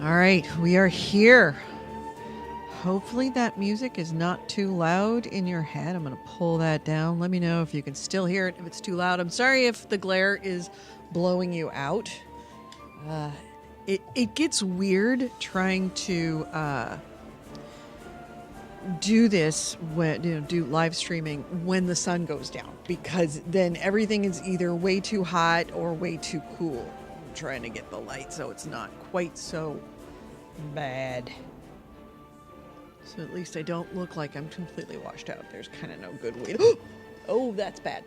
All right, we are here. Hopefully that music is not too loud in your head. I'm going to pull that down. Let me know if you can still hear it, if it's too loud. I'm sorry if the glare is blowing you out. It gets weird trying to do this when do live streaming when the sun goes down, because then everything is either way too hot or way too cool. I'm trying to get the light so it's not quite so bad. So at least I don't look like I'm completely washed out. There's kind of no good way to... Oh, that's bad.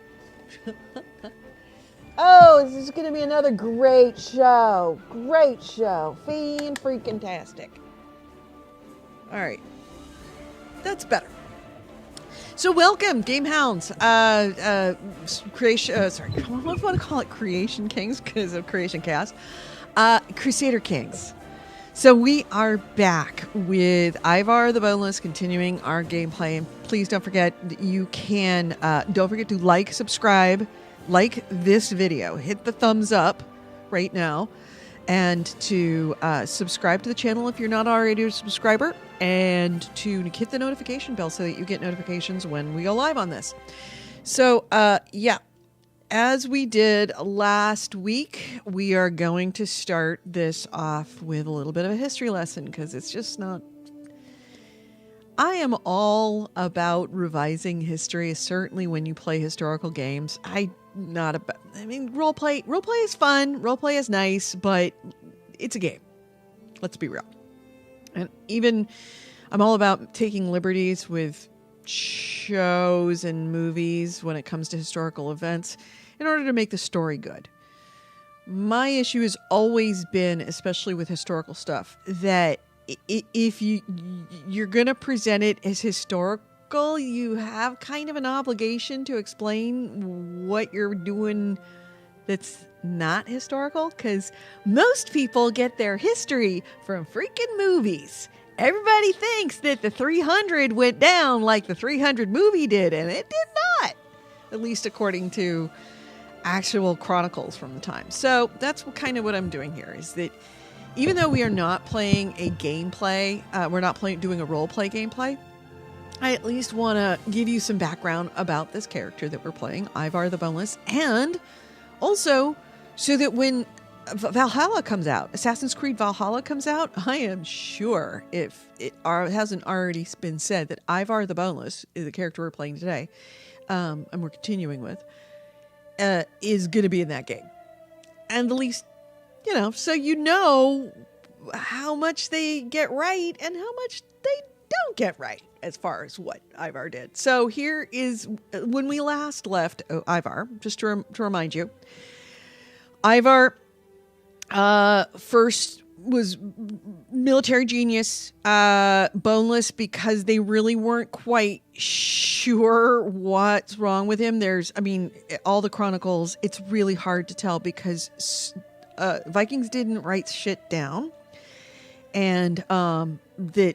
Oh, this is going to be another great show. Great show. Freaking-tastic. All right. That's better. So welcome, Game Hounds. Creation... sorry, I don't want to call it Creation Kings because of Creation Chaos. Crusader Kings. So we are back with Ivar the Boneless, continuing our gameplay. And please don't forget that you can, don't forget to like, subscribe, like this video. Hit the thumbs up right now. And to subscribe to the channel if you're not already a subscriber. And to hit the notification bell so that you get notifications when we go live on this. So, yeah. As we did last week, we are going to start this off with a little bit of a history lesson because it's just not... I am all about revising history, certainly when you play historical games. Roleplay is fun, roleplay is nice, but it's a game. Let's be real. And even I'm all about taking liberties with shows and movies when it comes to historical events in order to make the story good. My issue has always been, especially with historical stuff, that if you're going to present it as historical, you have kind of an obligation to explain what you're doing that's not historical, because most people get their history from freaking movies. Everybody thinks that the 300 went down like the 300 movie did, and it did not. At least according to actual chronicles from the time. So that's kind of what I'm doing here, is that even though we are not playing a gameplay, we're not doing a role-play gameplay, I at least want to give you some background about this character that we're playing, Ivar the Boneless, and also so that when Valhalla comes out, Assassin's Creed Valhalla comes out, I am sure, if it hasn't already been said, that Ivar the Boneless is the character we're playing today, and we're continuing with, is going to be in that game. And the least, so you know how much they get right and how much they don't get right as far as what Ivar did. So here is when we last left Ivar, just to remind you. Ivar first was military genius, boneless because they really weren't quite sure what's wrong with him. All the chronicles, it's really hard to tell because Vikings didn't write shit down, and that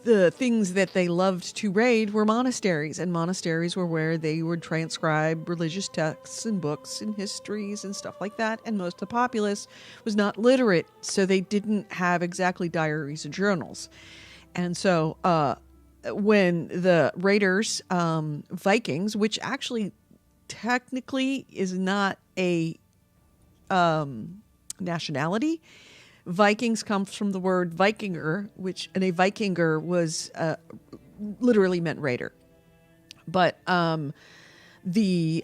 the things that they loved to raid were monasteries, and monasteries were where they would transcribe religious texts and books and histories and stuff like that, and most of the populace was not literate, so they didn't have exactly diaries and journals. And so when the raiders, Vikings, which actually technically is not a nationality, Vikings comes from the word Vikinger, and a Vikinger was literally meant raider. But the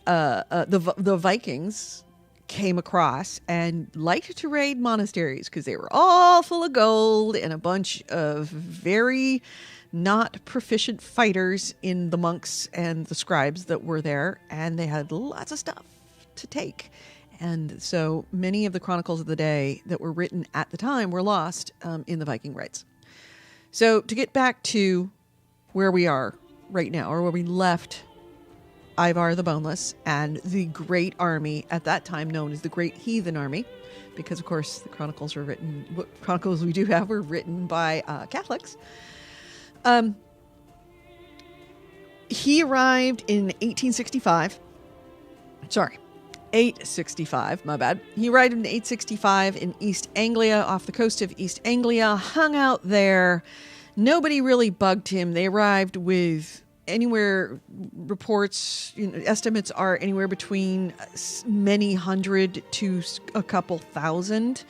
Vikings came across and liked to raid monasteries because they were all full of gold and a bunch of very not proficient fighters in the monks and the scribes that were there, and they had lots of stuff to take. And so many of the chronicles of the day that were written at the time were lost in the Viking raids. So to get back to where we are right now, or where we left Ivar the Boneless and the great army at that time known as the Great Heathen Army, because of course the chronicles were written, what chronicles we do have were written by Catholics. He arrived in 1865. Sorry. 865, my bad. He arrived in 865 in East Anglia, off the coast of East Anglia, hung out there. Nobody really bugged him. They arrived with anywhere, reports, estimates are anywhere between many hundred to a couple thousand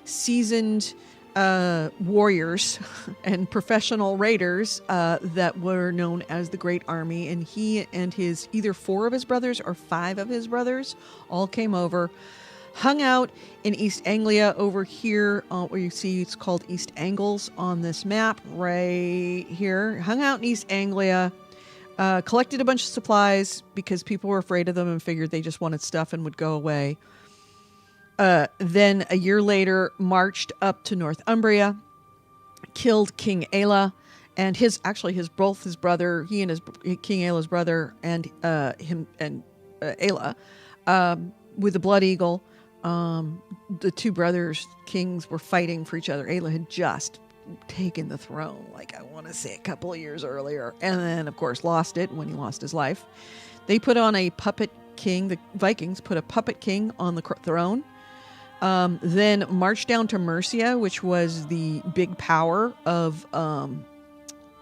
seasoned warriors and professional raiders that were known as the Great Army. And he and his either 4 of his brothers or 5 of his brothers all came over, hung out in East Anglia over here, where you see it's called East Angles on this map right here. Hung out in East Anglia, collected a bunch of supplies because people were afraid of them and figured they just wanted stuff and would go away. Then a year later, marched up to Northumbria, killed King Aila, and both his brother, he and his King Aila's brother, and him and Aila, with the Blood Eagle. The 2 brothers, kings, were fighting for each other. Aila had just taken the throne, like I want to say a couple of years earlier, and then of course lost it when he lost his life. They put on a puppet king. The Vikings put a puppet king on the throne. Then marched down to Mercia, which was the big power of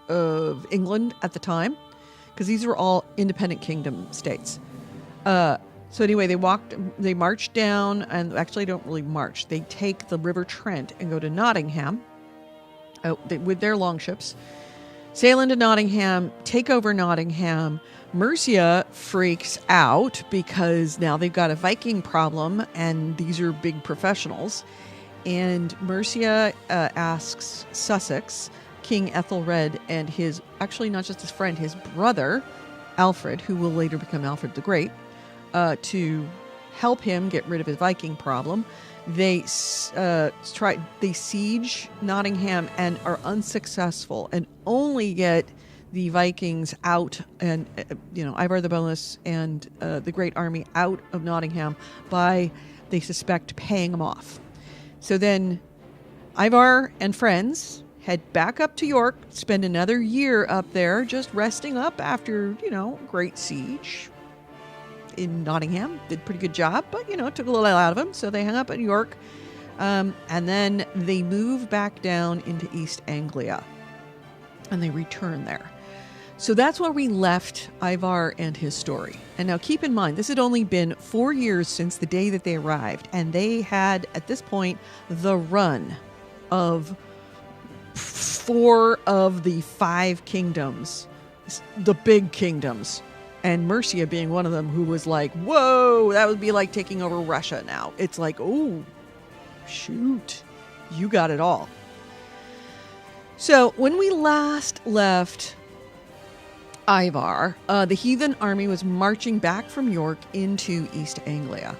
England at the time, because these were all independent kingdom states. So anyway, they marched down, and actually don't really march. They take the River Trent and go to Nottingham with their longships, sail into Nottingham, take over Nottingham. Mercia freaks out because now they've got a Viking problem, and these are big professionals. And Mercia asks Sussex, King Ethelred, and his, actually not just his friend, his brother, Alfred, who will later become Alfred the Great, to help him get rid of his Viking problem. They siege Nottingham and are unsuccessful, and only get the Vikings out, and Ivar the Boneless and the Great Army out of Nottingham by, they suspect, paying them off. So then Ivar and friends head back up to York, spend another year up there, just resting up after, great siege in Nottingham. Did a pretty good job, but, it took a little out of them. So they hung up at York, and then they move back down into East Anglia, and they return there. So that's where we left Ivar and his story. And now keep in mind, this had only been 4 years since the day that they arrived, and they had, at this point, the run of 4 of the 5 kingdoms, the big kingdoms, and Mercia being one of them, who was like, whoa, that would be like taking over Russia now. It's like, oh, shoot, you got it all. So when we last left Ivar, the heathen army was marching back from York into East Anglia.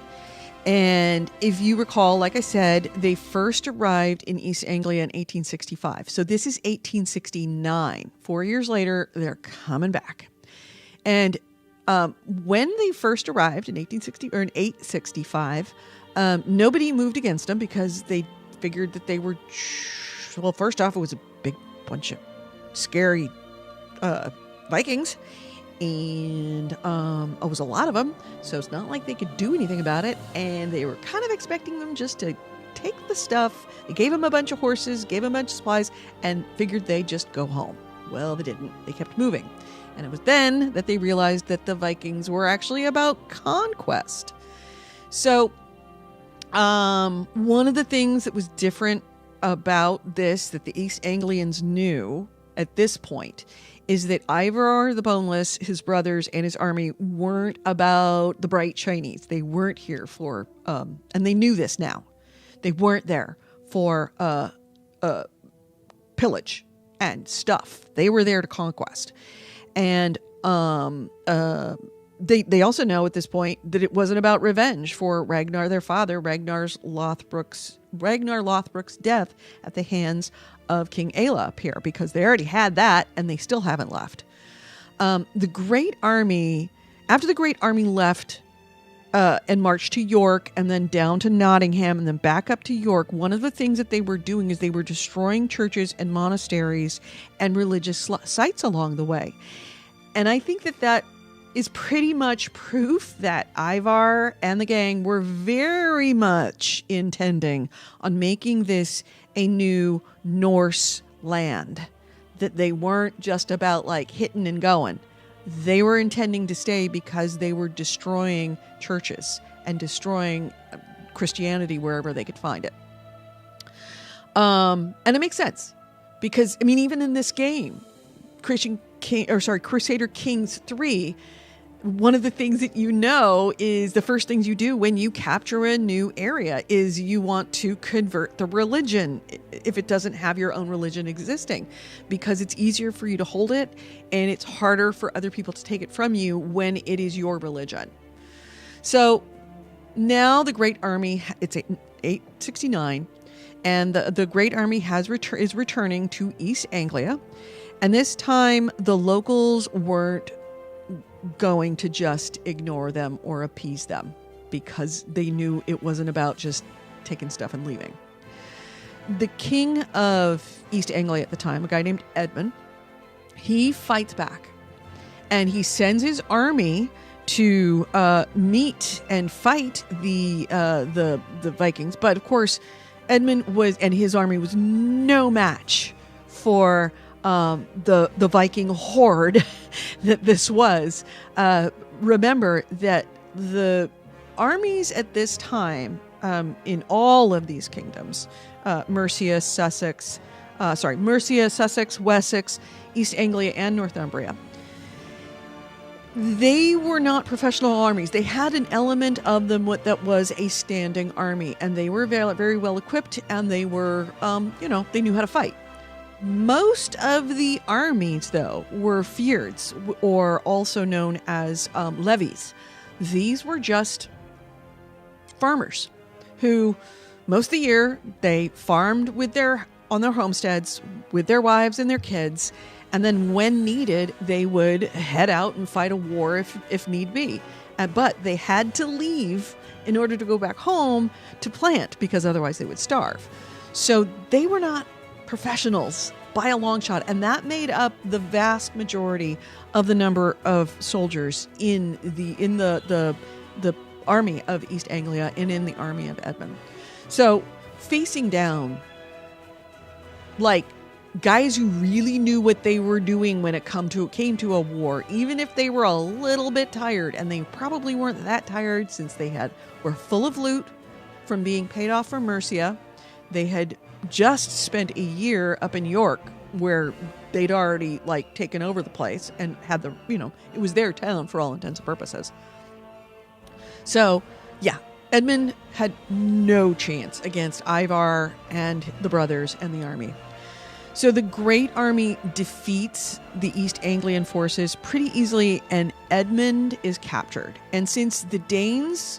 And if you recall, like I said, they first arrived in East Anglia in 1865. So this is 1869. 4 years later, they're coming back. And when they first arrived in 865, nobody moved against them because they figured that they were, well, first off, it was a big bunch of scary Vikings, and it was a lot of them, so it's not like they could do anything about it, and they were kind of expecting them just to take the stuff. They gave them a bunch of horses, gave them a bunch of supplies, and figured they'd just go home. Well, they didn't. They kept moving, and it was then that they realized that the Vikings were actually about conquest. So one of the things that was different about this, that the East Anglians knew at this point, is that Ivar the Boneless, his brothers, and his army weren't about the bright Chinese. They weren't here for, and they knew this now. They weren't there for pillage and stuff. They were there to conquest. And they also know at this point that it wasn't about revenge for Ragnar, their father, Ragnar Lothbrok's death at the hands of King Aila up here, because they already had that and they still haven't left. The Great Army, after the Great Army left and marched to York and then down to Nottingham and then back up to York, one of the things that they were doing is they were destroying churches and monasteries and religious sites along the way. And I think that is pretty much proof that Ivar and the gang were very much intending on making this a new Norse land. That they weren't just about like hitting and going. They were intending to stay because they were destroying churches and destroying Christianity wherever they could find it. And it makes sense because, I mean, even in this game, Crusader Kings III, one of the things that you know is the first things you do when you capture a new area is you want to convert the religion if it doesn't have your own religion existing, because it's easier for you to hold it and it's harder for other people to take it from you when it is your religion. So now the Great Army, it's 869, and the Great Army is returning to East Anglia, and this time the locals weren't going to just ignore them or appease them because they knew it wasn't about just taking stuff and leaving. The king of East Anglia at the time, a guy named Edmund, he fights back and he sends his army to meet and fight the Vikings. But of course, Edmund and his army was no match for the Viking horde that this was. Remember that the armies at this time in all of these kingdoms, Mercia, Sussex, Wessex, East Anglia, and Northumbria, they were not professional armies. They had an element of them that was a standing army, and they were very, very well equipped, and they were, they knew how to fight. Most of the armies, though, were fyrds, or also known as levies. These were just farmers who, most of the year, they farmed on their homesteads with their wives and their kids, and then when needed, they would head out and fight a war if need be. But they had to leave in order to go back home to plant, because otherwise they would starve. So they were not professionals by a long shot, and that made up the vast majority of the number of soldiers in the army of East Anglia and in the army of Edmund. So facing down like guys who really knew what they were doing when it came to a war, even if they were a little bit tired, and they probably weren't that tired since they were full of loot from being paid off from Mercia. They had just spent a year up in York where they'd already taken over the place and had it was their town for all intents and purposes. So yeah, Edmund had no chance against Ivar and the brothers and the army. So the Great Army defeats the East Anglian forces pretty easily, and Edmund is captured. And since the Danes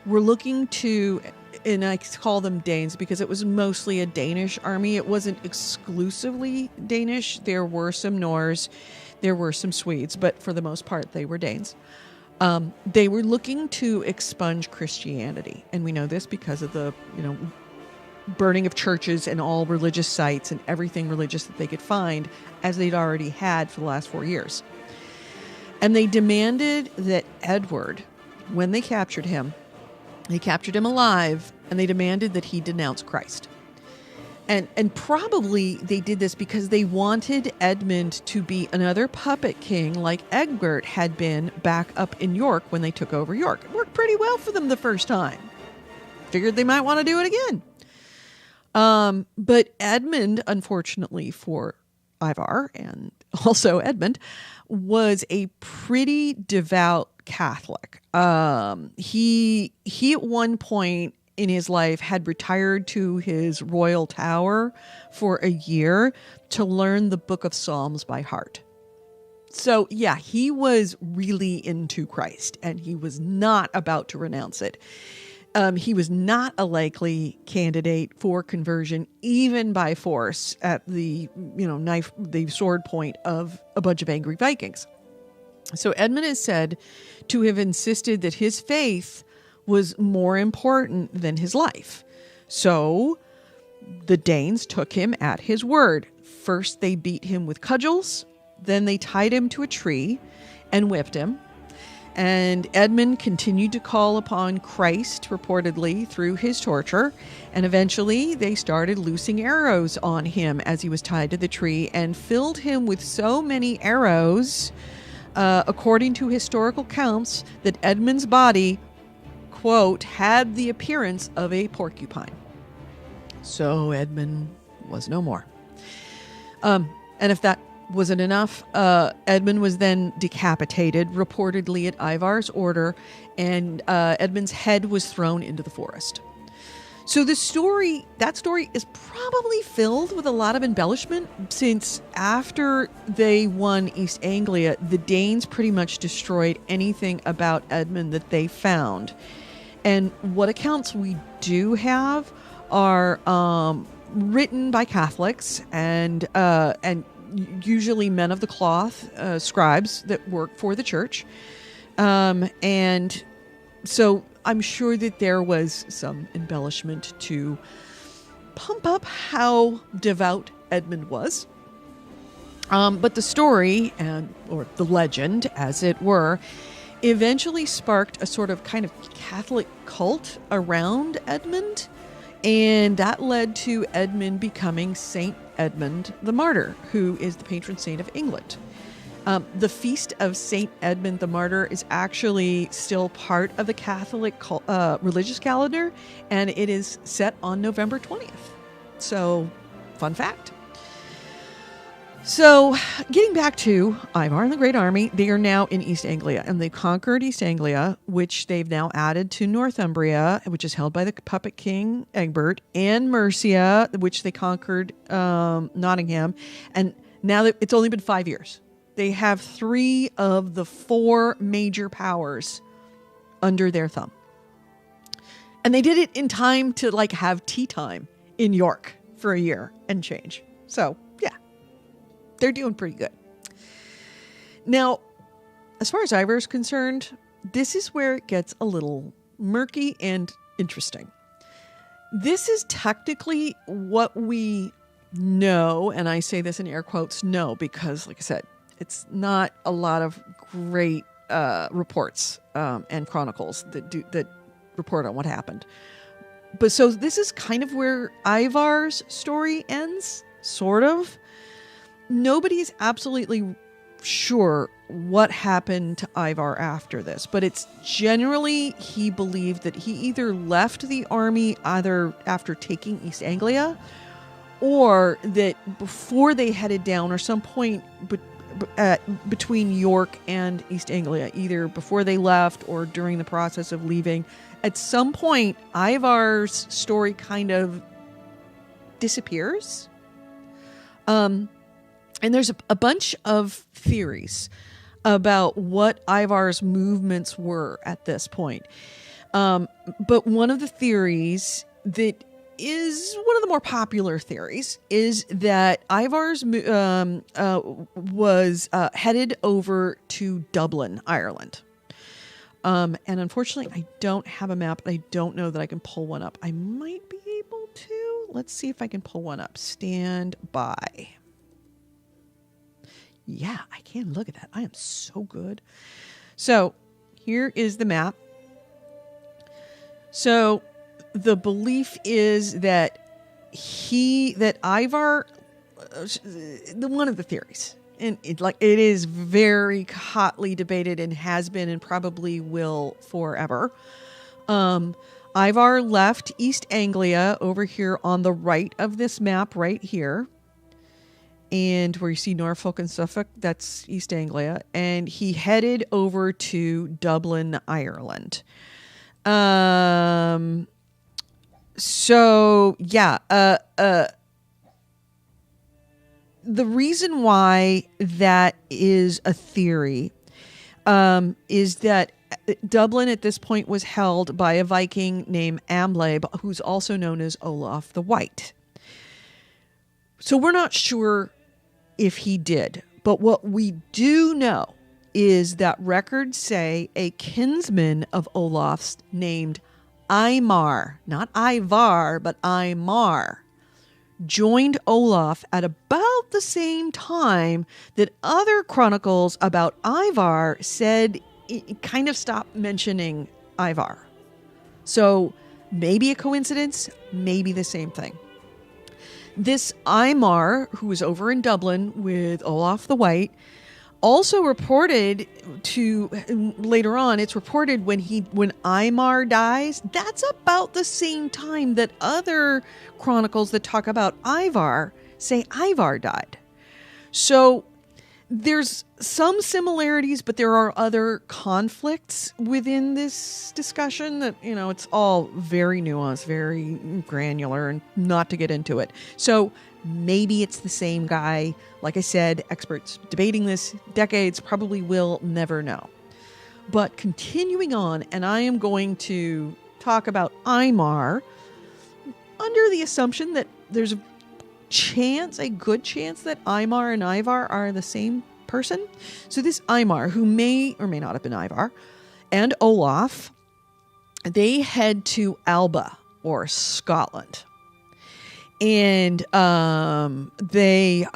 were looking to, and I call them Danes because it was mostly a Danish army, it wasn't exclusively Danish. There were some Norse, there were some Swedes, but for the most part, they were Danes. They were looking to expunge Christianity. And we know this because of the, burning of churches and all religious sites and everything religious that they could find, as they'd already had for the last 4 years. And they demanded that Edward, when they captured him alive, and they demanded that he denounce Christ. And probably they did this because they wanted Edmund to be another puppet king like Egbert had been back up in York when they took over York. It worked pretty well for them the first time. Figured they might want to do it again. But Edmund, unfortunately for Ivar and also Edmund, was a pretty devout Catholic. He at one point in his life had retired to his royal tower for a year to learn the Book of Psalms by heart. So yeah, he was really into Christ, and he was not about to renounce it. He was not a likely candidate for conversion, even by force, at the sword point of a bunch of angry Vikings. So Edmund is said to have insisted that his faith was more important than his life. So the Danes took him at his word. First, they beat him with cudgels. Then they tied him to a tree and whipped him. And Edmund continued to call upon Christ, reportedly, through his torture. And eventually they started loosing arrows on him as he was tied to the tree and filled him with so many arrows, according to historical accounts, that Edmund's body, quote, had the appearance of a porcupine. So Edmund was no more. And if that wasn't enough, Edmund was then decapitated, reportedly at Ivar's order, and Edmund's head was thrown into the forest. So that story is probably filled with a lot of embellishment, since after they won East Anglia, the Danes pretty much destroyed anything about Edmund that they found. And what accounts we do have are written by Catholics and usually men of the cloth, scribes that work for the church. And so I'm sure that there was some embellishment to pump up how devout Edmund was. But the story, or the legend, as it were, eventually sparked a sort of kind of Catholic cult around Edmund. And that led to Edmund becoming Saint Edmund the Martyr, who is the patron saint of England. The feast of Saint Edmund the Martyr is actually still part of the Catholic religious calendar, and it is set on November 20th. So, fun fact. So, getting back to Ivar and the Great Army, they are now in East Anglia, and they conquered East Anglia, which they've now added to Northumbria, which is held by the puppet king Egbert, and Mercia, which they conquered Nottingham, and now that it's only been 5 years. They have 3 of the 4 major powers under their thumb. And they did it in time to have tea time in York for a year and change. So, yeah. They're doing pretty good. Now, as far as Ivar is concerned, this is where it gets a little murky and interesting. This is technically what we know, and I say this in air quotes, know, because, like I said, it's not a lot of great reports and chronicles that report on what happened. But so this is kind of where Ivar's story ends, sort of. Nobody is absolutely sure what happened to Ivar after this, but it's generally he believed that he either left the army either after taking East Anglia, or that before they headed down, or some point between York and East Anglia, either before they left or during the process of leaving. At some point, Ivar's story kind of disappears. And there's a bunch of theories about what Ivar's movements were at this point. But one of the theories that is one of the more popular theories is that Ivar's was headed over to Dublin, Ireland. And unfortunately, I don't have a map. I don't know that I can pull one up. I might be able to. Let's see if I can pull one up. Stand by. Yeah, I can. Look at that. I am so good. So here is the map. So the belief is that Ivar, one of the theories, and it is very hotly debated and has been and probably will forever. Ivar left East Anglia over here on the right of this map right here. And where you see Norfolk and Suffolk, that's East Anglia. And he headed over to Dublin, Ireland. So, yeah. The reason why that is a theory is that Dublin at this point was held by a Viking named Amleb, who's also known as Olaf the White. So we're not sure if he did, but what we do know is that records say a kinsman of Olaf's named Eimar, not Ivar, but Eimar, joined Olaf at about the same time that other chronicles about Ivar said it kind of stopped mentioning Ivar. So maybe a coincidence, maybe the same thing. This Imar, who was over in Dublin with Olaf the White, also reported to later on, it's reported when Imar dies, that's about the same time that other chronicles that talk about Ivar say Ivar died. So there's some similarities, but there are other conflicts within this discussion that, it's all very nuanced, very granular, and not to get into it. So maybe it's the same guy. Like I said, experts debating this decades probably will never know. But continuing on, and I am going to talk about Imar under the assumption that there's a good chance that Imar and Ivar are the same person. So this Imar, who may or may not have been Ivar, and Olaf, they head to Alba, or Scotland. And they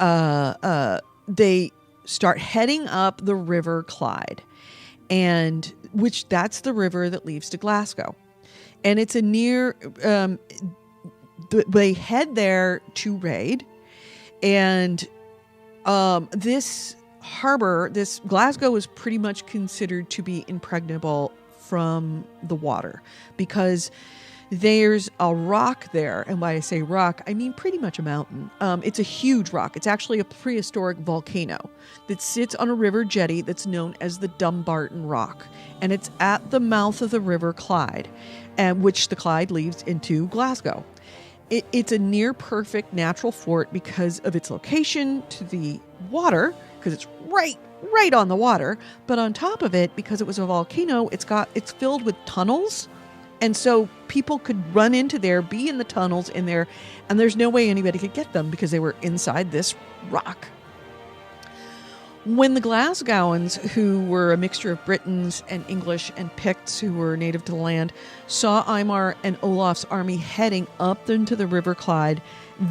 start heading up the River Clyde, and which that's the river that leads to Glasgow. And it's they head there to raid, and this harbor, this Glasgow, is pretty much considered to be impregnable from the water because there's a rock there. And when I say rock, I mean pretty much a mountain. It's a huge rock. It's actually a prehistoric volcano that sits on a river jetty that's known as the Dumbarton Rock. And it's at the mouth of the River Clyde, which the Clyde leads into Glasgow. It's a near perfect natural fort because of its location to the water, because it's right on the water. But on top of it, because it was a volcano, it's filled with tunnels. And so people could run into there, be in the tunnels in there, and there's no way anybody could get them because they were inside this rock. When the Glasgowans, who were a mixture of Britons and English and Picts who were native to the land, saw Imar and Olaf's army heading up into the River Clyde,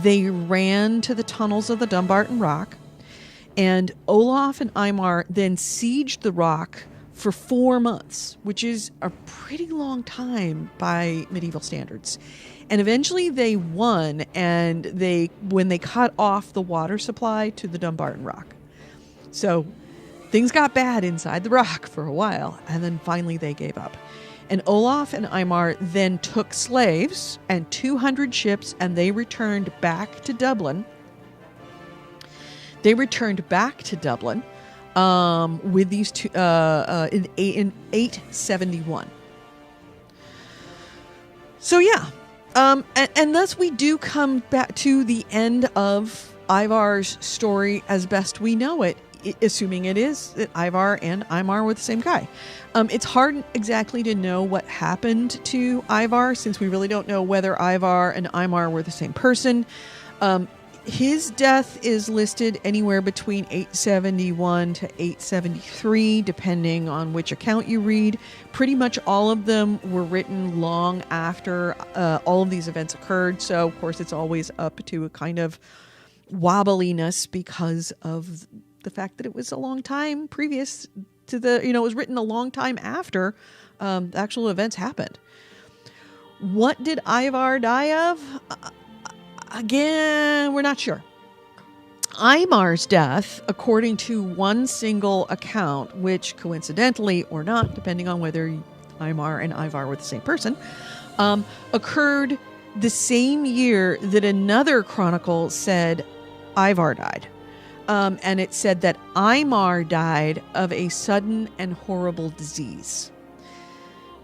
they ran to the tunnels of the Dumbarton Rock, and Olaf and Imar then sieged the rock for 4 months, which is a pretty long time by medieval standards. And eventually they won, and when they cut off the water supply to the Dumbarton Rock. So things got bad inside the rock for a while, and then finally they gave up. And Olaf and Imar then took slaves and 200 ships, and they returned back to Dublin. With these two in 871. So yeah, and thus we do come back to the end of Ivar's story as best we know it, assuming it is that Ivar and Imar were the same guy. It's hard exactly to know what happened to Ivar, since we really don't know whether Ivar and Imar were the same person. His death is listed anywhere between 871 to 873, depending on which account you read. Pretty much all of them were written long after all of these events occurred. So, of course, it's always up to a kind of wobbliness because of the fact that it was a long time previous to it was written a long time after the actual events happened. What did Ivar die of? Again, we're not sure. Imar's death, according to one single account, which coincidentally or not, depending on whether Imar and Ivar were the same person, occurred the same year that another chronicle said Ivar died. And it said that Imar died of a sudden and horrible disease.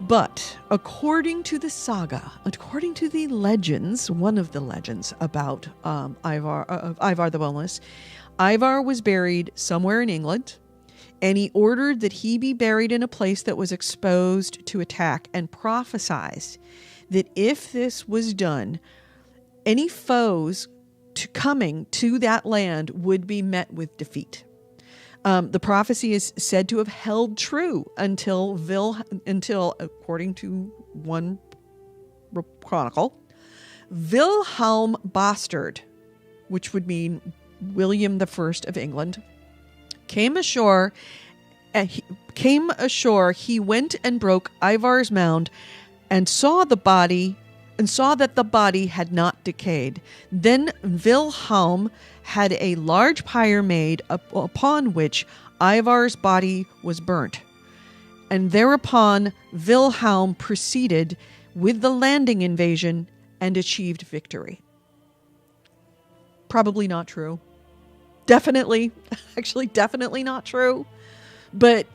But according to the saga, according to the legends, one of the legends about Ivar the Boneless, Ivar was buried somewhere in England, and he ordered that he be buried in a place that was exposed to attack, and prophesied that if this was done, any foes coming to that land would be met with defeat. The prophecy is said to have held true until, according to one chronicle, Wilhelm Bastard, which would mean William I of England, came ashore he came ashore, he went and broke Ivar's mound and saw that the body had not decayed. Then Wilhelm had a large pyre made upon which Ivar's body was burnt. And thereupon Wilhelm proceeded with the landing invasion and achieved victory. Probably not true. Definitely not true. But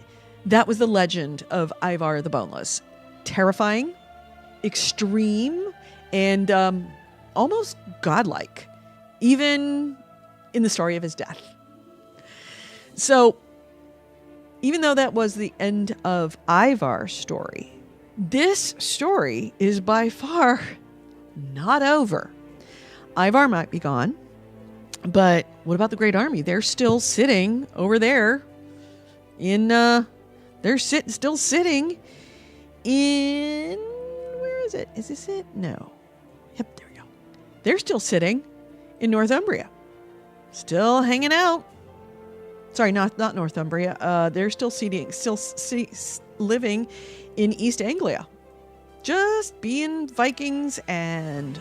that was the legend of Ivar the Boneless. Terrifying, extreme, and almost godlike, even in the story of his death. So, even though that was the end of Ivar's story, this story is by far not over. Ivar might be gone, but what about the Great Army? They're still sitting over there still sitting in, where is it? Is this it? No. Yep, there we go. They're still sitting in Northumbria. Still hanging out. Sorry, not Northumbria. They're still living in East Anglia. Just being Vikings, and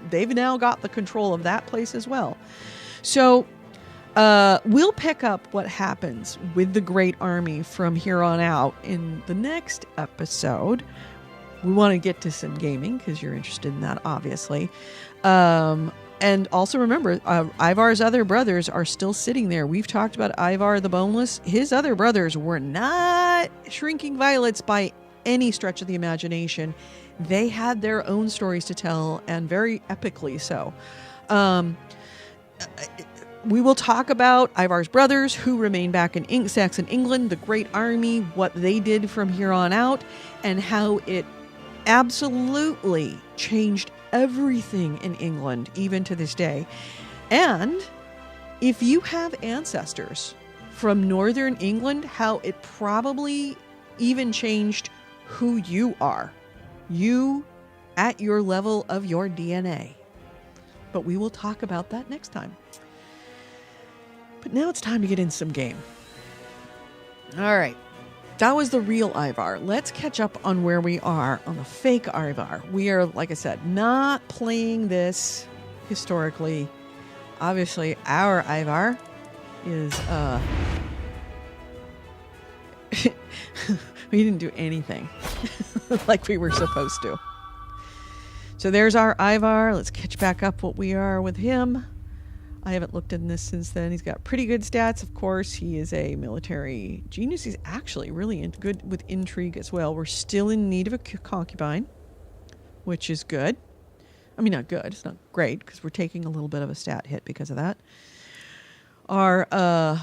they've now got the control of that place as well. So we'll pick up what happens with the Great Army from here on out in the next episode. We want to get to some gaming because you're interested in that, obviously. And also remember, Ivar's other brothers are still sitting there. We've talked about Ivar the Boneless. His other brothers were not shrinking violets by any stretch of the imagination. They had their own stories to tell, and very epically so. We will talk about Ivar's brothers who remain back in Saxon England, the Great Army, what they did from here on out, and how it absolutely changed everything in England, even to this day. And if you have ancestors from Northern England, how it probably even changed who you are. You at your level of your DNA. But we will talk about that next time. But now it's time to get in some game. All right. That was the real Ivar. Let's catch up on where we are on the fake Ivar. We are, like I said, not playing this historically. Obviously, our Ivar is, we didn't do anything like we were supposed to. So there's our Ivar. Let's catch back up what we are with him. I haven't looked in this since then. He's got pretty good stats. Of course, he is a military genius. He's actually really good with intrigue as well. We're still in need of a concubine, which is good. I mean, not good. It's not great because we're taking a little bit of a stat hit because of that. Our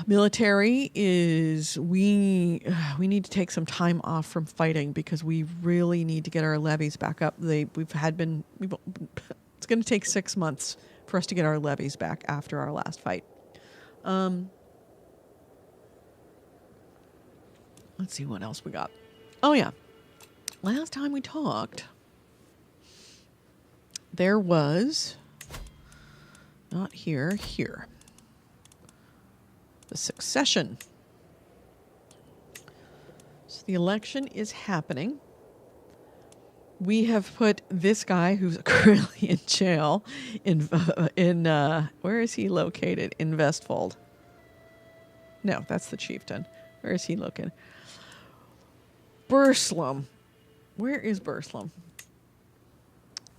military is, we need to take some time off from fighting because we really need to get our levies back up. It's going to take 6 months for us to get our levies back after our last fight. Let's see what else we got. Oh yeah. Last time we talked, there was, not here, the succession. So the election is happening. We have put this guy who's currently in jail in where is he located? In Vestfold. No, that's the chieftain. Where is he located? Burslem. Where is Burslem?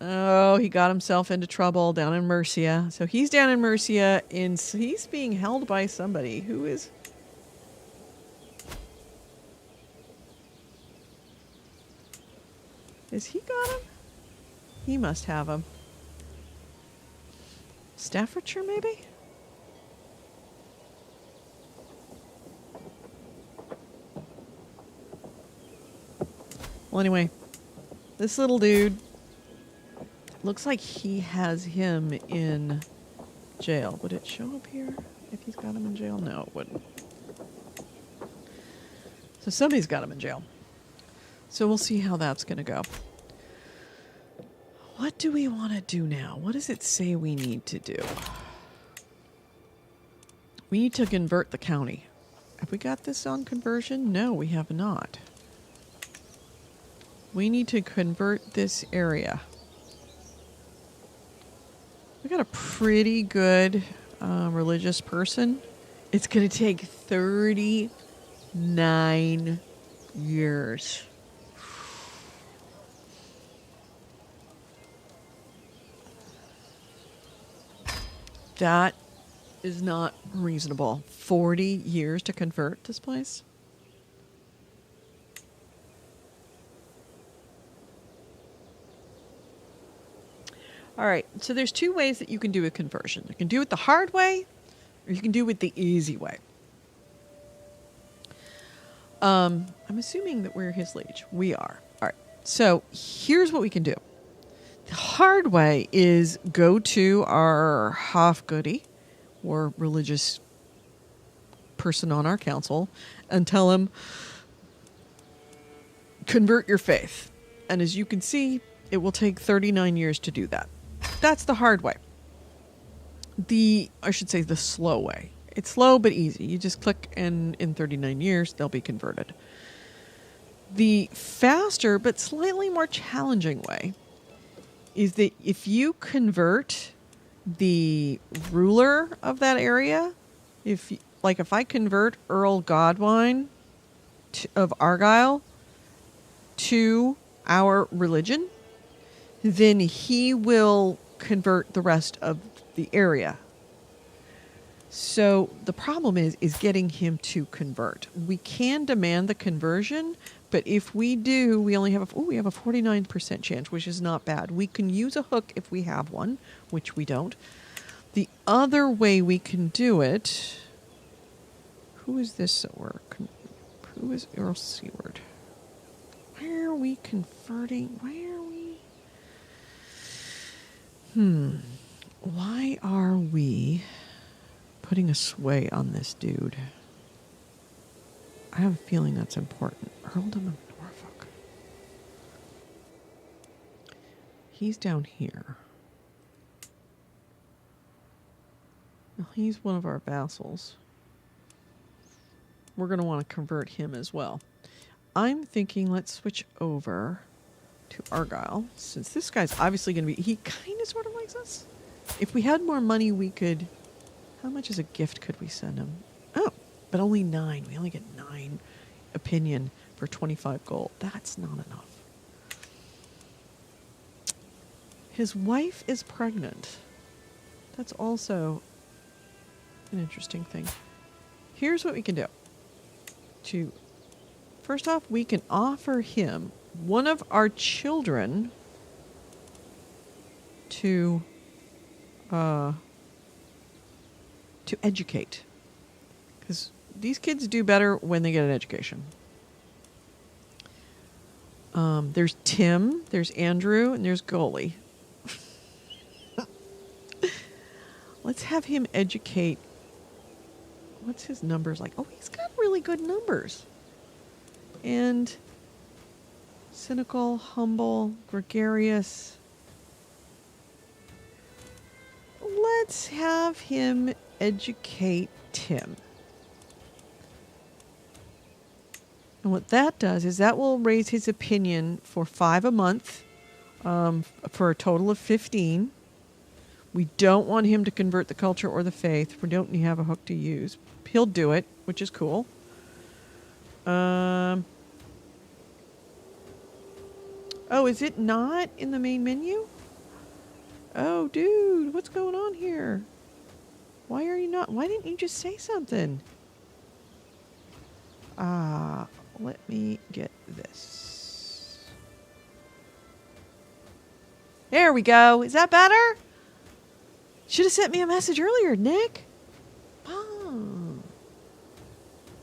Oh, he got himself into trouble down in Mercia. So he's down in Mercia. He's being held by somebody who is... Has he got him? He must have him. Staffordshire, maybe? Well, anyway, this little dude looks like he has him in jail. Would it show up here if he's got him in jail? No, it wouldn't. So somebody's got him in jail. So we'll see how that's going to go. What do we want to do now? What does it say we need to do? We need to convert the county. Have we got this on conversion? No, we have not. We need to convert this area. We got a pretty good religious person. It's going to take 39 years. That is not reasonable. 40 years to convert this place? All right, so there's two ways that you can do a conversion. You can do it the hard way, or you can do it the easy way. I'm assuming that we're his liege. We are. All right, so here's what we can do. The hard way is go to our Hofgoody, or religious person on our council, and tell him, convert your faith. And as you can see, it will take 39 years to do that. That's the hard way. I should say the slow way. It's slow but easy. You just click and in 39 years, they'll be converted. The faster but slightly more challenging way is that if you convert the ruler of that area, if I convert Earl Godwine of Argyle to our religion, then he will convert the rest of the area. So the problem is getting him to convert. We can demand the conversion, but if we do, we only have we have a 49% chance, which is not bad. We can use a hook if we have one, which we don't. The other way we can do it, who is this at work? Who is Earl Seward? Why are we converting? Why are we putting a sway on this dude? I have a feeling that's important. Earldom of Norfolk. He's down here. Well, he's one of our vassals. We're going to want to convert him as well. I'm thinking let's switch over to Argyle, since this guy's obviously going to be, he kind of sort of likes us. If we had more money, we could, how much as a gift could we send him? Oh, but only 9. We only get 9 opinion for 25 gold. That's not enough. His wife is pregnant. That's also an interesting thing. Here's what we can do. First off, we can offer him one of our children to educate, because these kids do better when they get an education. There's Tim, there's Andrew, and there's Goalie. Let's have him educate. What's his numbers like? Oh, he's got really good numbers. And cynical, humble, gregarious. Let's have him educate Tim. And what that does is that will raise his opinion for 5 a month, for a total of 15. We don't want him to convert the culture or the faith. We don't have a hook to use. He'll do it, which is cool. Oh, is it not in the main menu? Oh, dude, what's going on here? Why didn't you just say something? Let me get this. There we go. Is that better? Should have sent me a message earlier, Nick. Oh.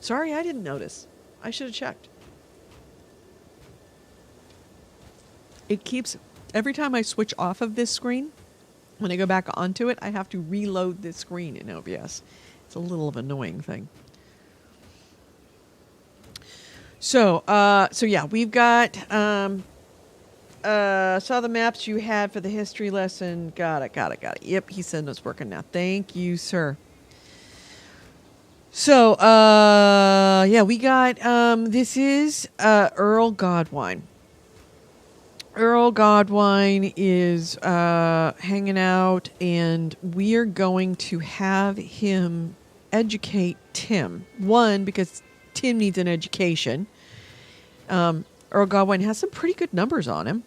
Sorry, I didn't notice. I should have checked. It keeps, every time I switch off of this screen, when I go back onto it, I have to reload this screen in OBS. It's a little of an annoying thing. So yeah, we've got, saw the maps you had for the history lesson. Got it. Yep, he said it's working now. Thank you, sir. So, yeah, we got, this is, Earl Godwine. Earl Godwine is, hanging out, and we are going to have him educate Tim. One, because Tim needs an education. Earl Godwine has some pretty good numbers on him.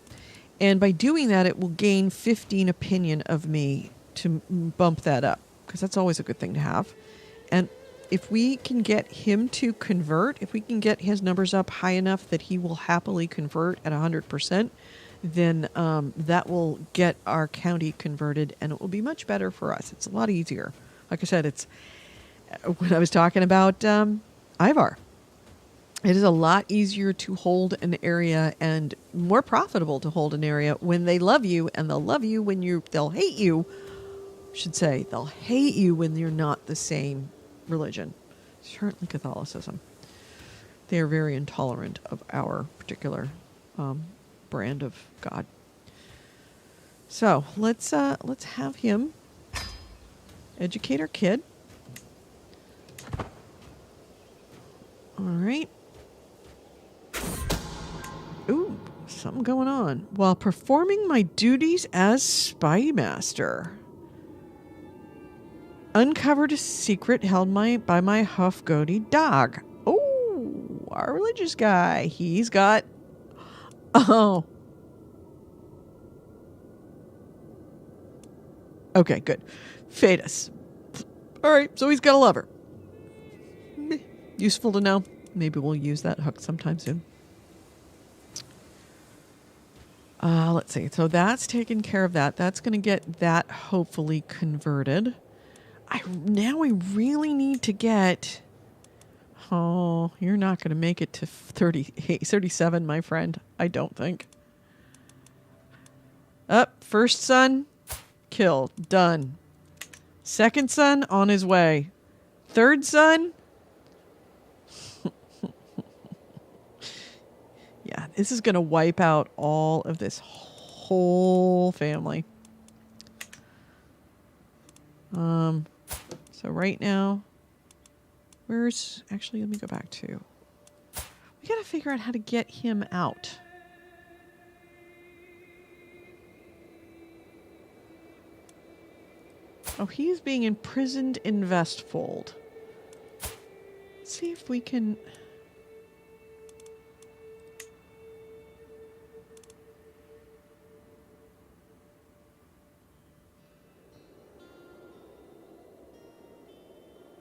And by doing that, it will gain 15 opinion of me to bump that up, because that's always a good thing to have. And if we can get him to convert, if we can get his numbers up high enough that he will happily convert at 100%, then that will get our county converted, and it will be much better for us. It's a lot easier. Like I said, it's when I was talking about Ivar. It is a lot easier to hold an area and more profitable to hold an area when they love you, and they'll love you when they'll hate you. I should say they'll hate you when you're not the same religion. Certainly Catholicism. They are very intolerant of our particular brand of God. So let's have him educate our kid. All right. Ooh, something going on. While performing my duties as spy master, uncovered a secret held by my Huff-Goaty dog. Oh, our religious guy. He's got... Oh. Okay, good. Fetus. All right, so he's got a lover. Useful to know. Maybe we'll use that hook sometime soon. Let's see. So that's taken care of that. That's going to get that hopefully converted. Now I really need to get... Oh, you're not going to make it to 37, my friend. I don't think. First son, killed. Done. Second son, on his way. Third son... Yeah, this is going to wipe out all of this whole family. So right now, actually, let me go back to, we got to figure out how to get him out. Oh, he's being imprisoned in Vestfold. Let's see if we can...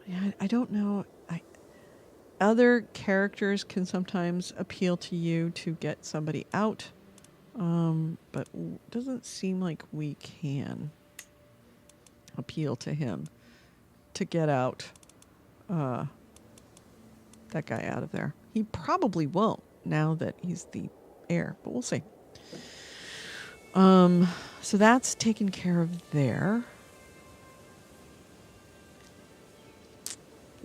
Yeah, I don't know. Other characters can sometimes appeal to you to get somebody out, but it doesn't seem like we can appeal to him to get out that guy out of there. He probably won't now that he's the heir, but we'll see. So that's taken care of there.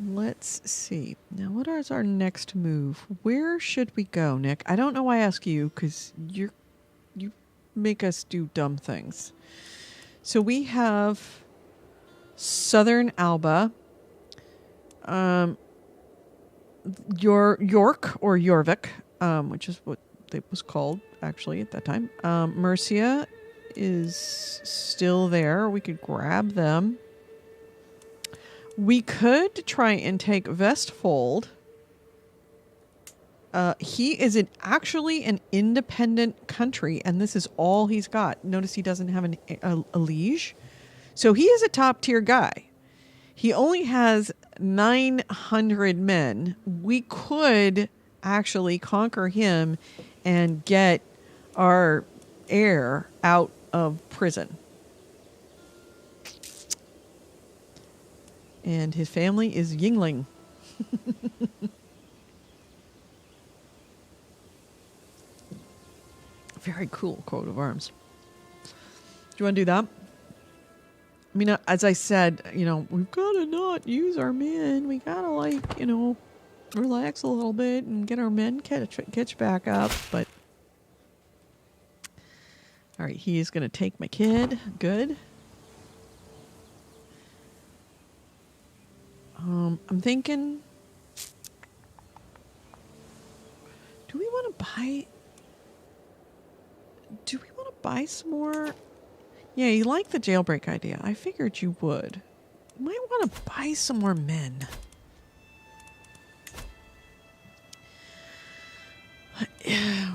Let's see. Now, what is our next move? Where should we go, Nick? I don't know why I ask you, because you make us do dumb things. So we have Southern Alba, York or Jorvik, which is what it was called actually at that time. Mercia is still there. We could grab them. We could try and take Vestfold. He is actually an independent country, and this is all he's got. Notice he doesn't have a liege. So he is a top-tier guy. He only has 900 men. We could actually conquer him and get our heir out of prison. And his family is Yingling. Very cool coat of arms. Do you want to do that? I mean, as I said, we've got to not use our men. We got to, relax a little bit and get our men catch back up. But, all right, he is going to take my kid. Good. I'm thinking, do we want to buy some more? Yeah, you like the jailbreak idea. I figured you would. You might want to buy some more men.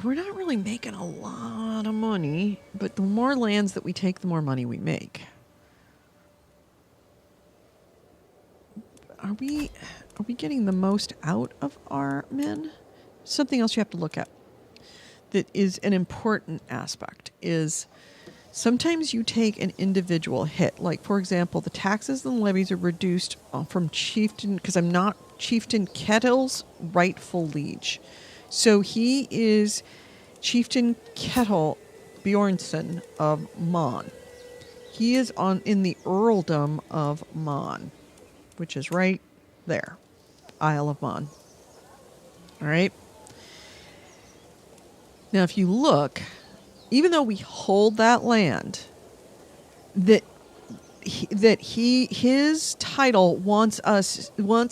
We're not really making a lot of money, but the more lands that we take, the more money we make. Are we getting the most out of our men? Something else you have to look at that is an important aspect is sometimes you take an individual hit. Like, for example, the taxes and levies are reduced from Chieftain, because I'm not Chieftain Kettle's rightful liege. So he is Chieftain Kettle Bjornsson of Mon. He is in the earldom of Mon, which is right there, Isle of Mon. All right. Now, if you look, even though we hold that land, his title wants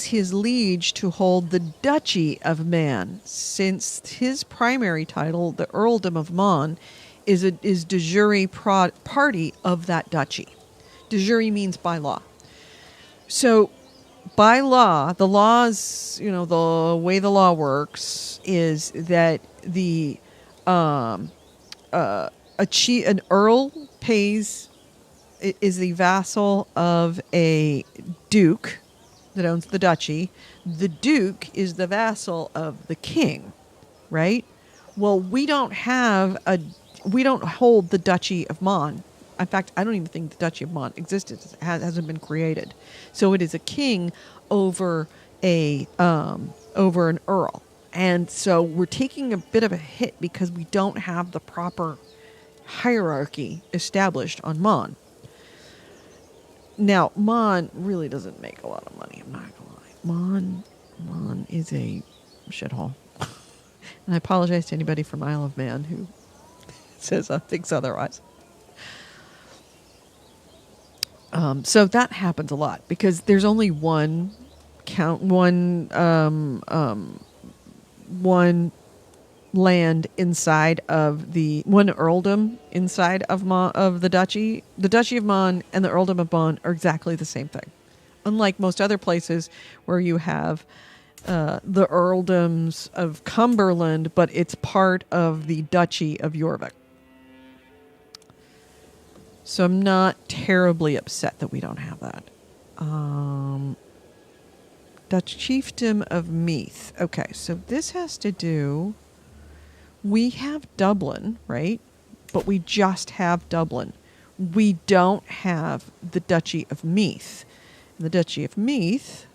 his liege to hold the Duchy of Man, since his primary title, the Earldom of Mon, is de jure party of that duchy. De jure means by law. So, by law, the laws, the way the law works is that an earl is the vassal of a duke that owns the duchy. The duke is the vassal of the king, right? Well, we don't hold the Duchy of Mon. In fact, I don't even think the Duchy of Mon existed. It hasn't been created. So it is a king over an earl. And so we're taking a bit of a hit because we don't have the proper hierarchy established on Mon. Now, Mon really doesn't make a lot of money, I'm not going to lie. Mon is a shithole. And I apologize to anybody from Isle of Man who thinks otherwise. So that happens a lot because there's only one land inside of one earldom inside of the duchy. The Duchy of Mon and the Earldom of Mon are exactly the same thing. Unlike most other places where you have the earldoms of Cumberland, but it's part of the Duchy of Jorvik. So I'm not terribly upset that we don't have that. Dutch Chiefdom of Meath. Okay, so this has to do... We have Dublin, right? But we just have Dublin. We don't have the Duchy of Meath. The Duchy of Meath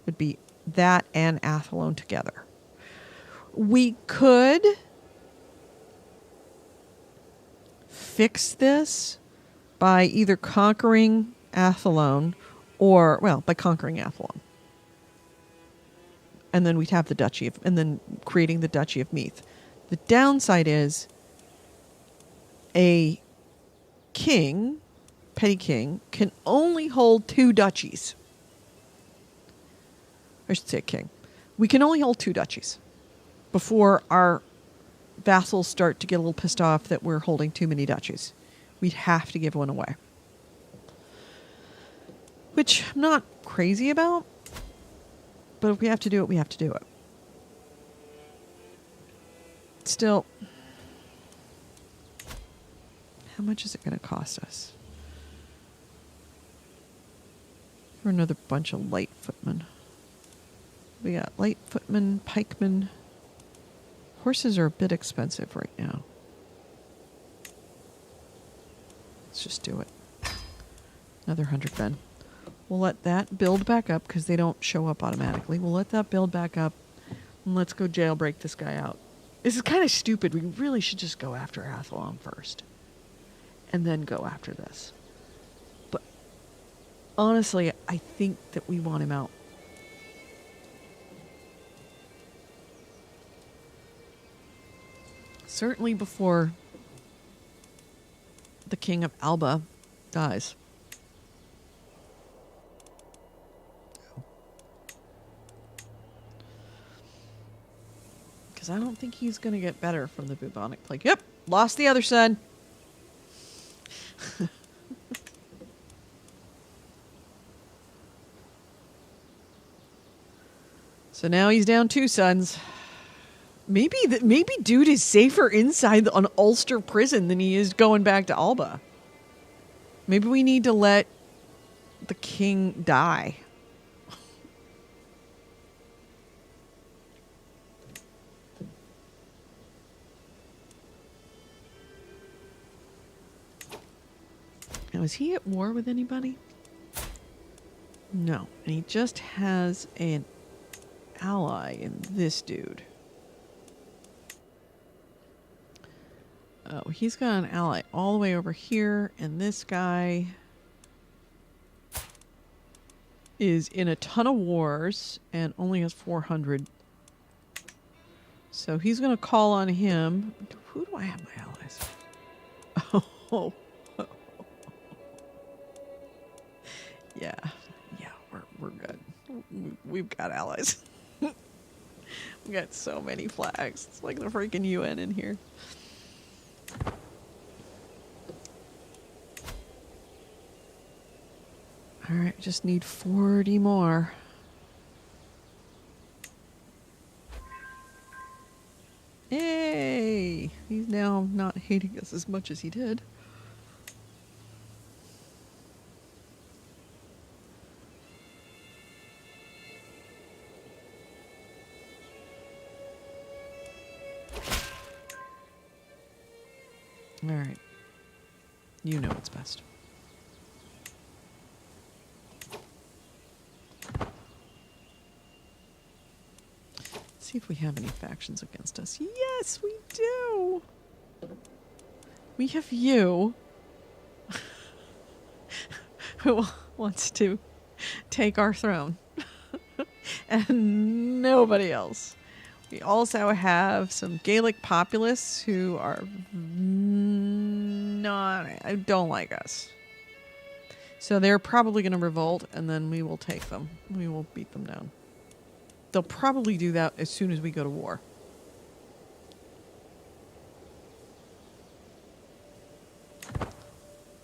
would be that and Athlone together. We could fix this by either conquering Athlone by conquering Athlone. And then we'd have and then creating the Duchy of Meath. The downside is a king, petty king, can only hold 2 duchies. I should say a king. We can only hold 2 duchies before our vassals start to get a little pissed off that we're holding too many duchies. We'd have to give one away. Which I'm not crazy about, but if we have to do it, we have to do it. Still, how much is it going to cost us? For another bunch of light footmen. We got light footmen, pikemen. Horses are a bit expensive right now. Let's just do it. Another 100 men. We'll let that build back up because they don't show up automatically. We'll let that build back up and let's go jailbreak this guy out. This is kind of stupid. We really should just go after Athlone first and then go after this. But honestly, I think that we want him out. Certainly before the King of Alba dies. because I don't think he's going to get better from the bubonic plague. Yep, lost the other son. So now he's down 2 sons. Maybe dude is safer inside an Ulster prison than he is going back to Alba. Maybe we need to let the king die. Now, is he at war with anybody? No. And he just has an ally in this dude. Oh, he's got an ally all the way over here, and this guy is in a ton of wars and only has 400. So he's going to call on him. Who do I have my allies? Oh. Yeah, we're good. We've got allies. We got so many flags. It's like the freaking UN in here. All right, just need 40 more. Yay! He's now not hating us as much as he did. All right. You know what's best. See if we have any factions against us. Yes, we do. We have you, who wants to take our throne, and nobody else. We also have some Gaelic populists who are don't like us. So they're probably going to revolt, and then we will take them. We will beat them down. They'll probably do that as soon as we go to war.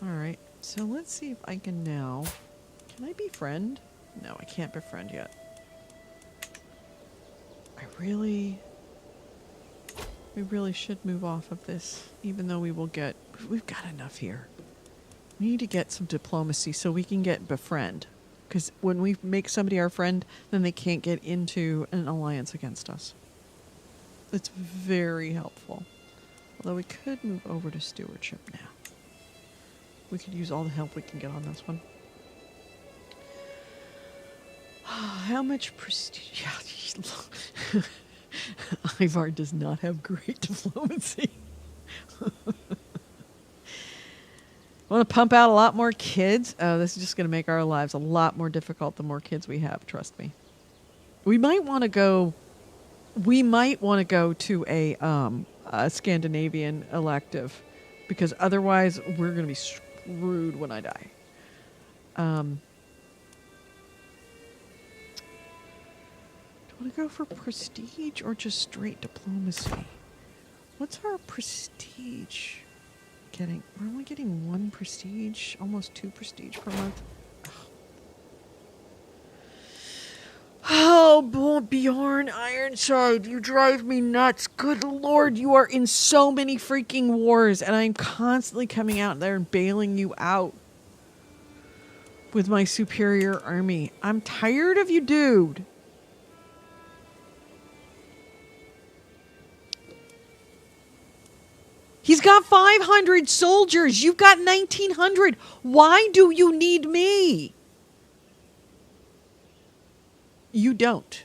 Alright, so let's see if I can now... Can I befriend? No, I can't befriend yet. We really should move off of this, even though we've got enough here. We need to get some diplomacy so we can get befriend. Because when we make somebody our friend, then they can't get into an alliance against us. It's very helpful. Although we could move over to stewardship now. We could use all the help we can get on this one. How much prestige? Ivar does not have great diplomacy. Want to pump out a lot more kids? Oh, this is just going to make our lives a lot more difficult the more kids we have, trust me. We might want to go to a Scandinavian elective, because otherwise we're going to be screwed when I die. Do you want to go for prestige or just straight diplomacy? What's our prestige getting? We're only getting 1 prestige, almost 2 prestige per month. Oh, Bjorn Ironside, you drive me nuts. Good Lord, you are in so many freaking wars, and I'm constantly coming out there and bailing you out with my superior army. I'm tired of you, dude. He's got 500 soldiers. You've got 1,900. Why do you need me? You don't.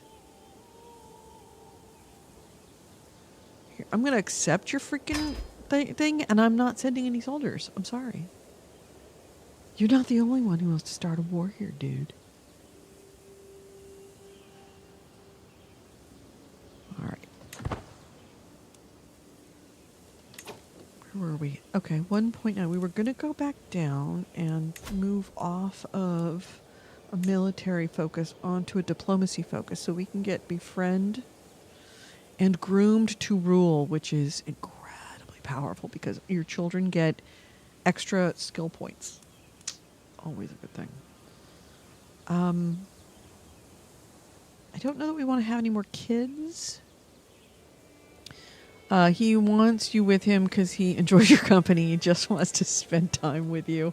Here, I'm going to accept your freaking thing, and I'm not sending any soldiers. I'm sorry. You're not the only one who wants to start a war here, dude. All right. Where were we? Okay, 1.9. We were going to go back down and move off of a military focus onto a diplomacy focus so we can get befriend and groomed to rule, which is incredibly powerful because your children get extra skill points. Always a good thing. I don't know that we want to have any more kids. He wants you with him because he enjoys your company. He just wants to spend time with you.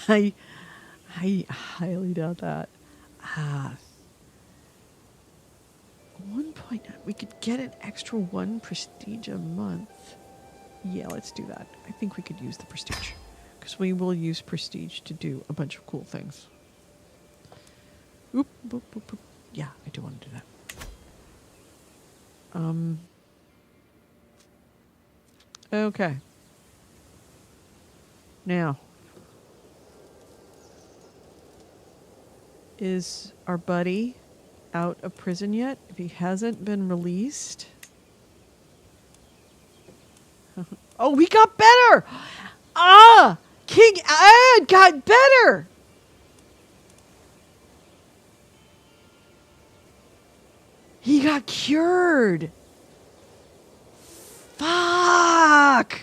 I highly doubt that. 1.9. We could get an extra 1 prestige a month. Yeah, let's do that. I think we could use the prestige. Because we will use prestige to do a bunch of cool things. Oop, boop, boop, boop. Yeah, I do want to do that. Okay. Now, is our buddy out of prison yet? If he hasn't been released... Oh, we got better! King Ed got better! He got cured! Fuck!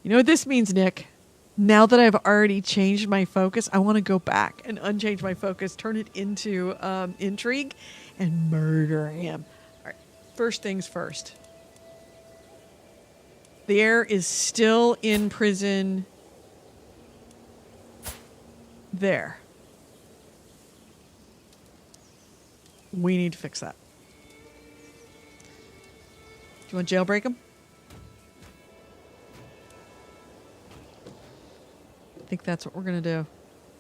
You know what this means, Nick? Now that I've already changed my focus, I want to go back and unchange my focus, turn it into intrigue, and murder him. All right, first things first. The heir is still in prison there. We need to fix that. Do you want to jailbreak him? I think that's what we're going to do.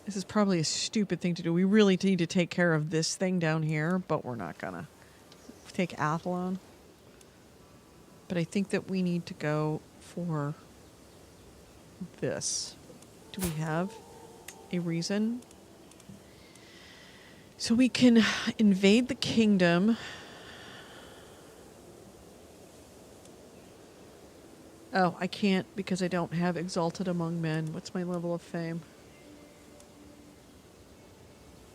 This is probably a stupid thing to do. We really need to take care of this thing down here, but we're not going to take Athlon. But I think that we need to go for this. Do we have a reason? So we can invade the kingdom. Oh, I can't because I don't have Exalted Among Men. What's my level of fame?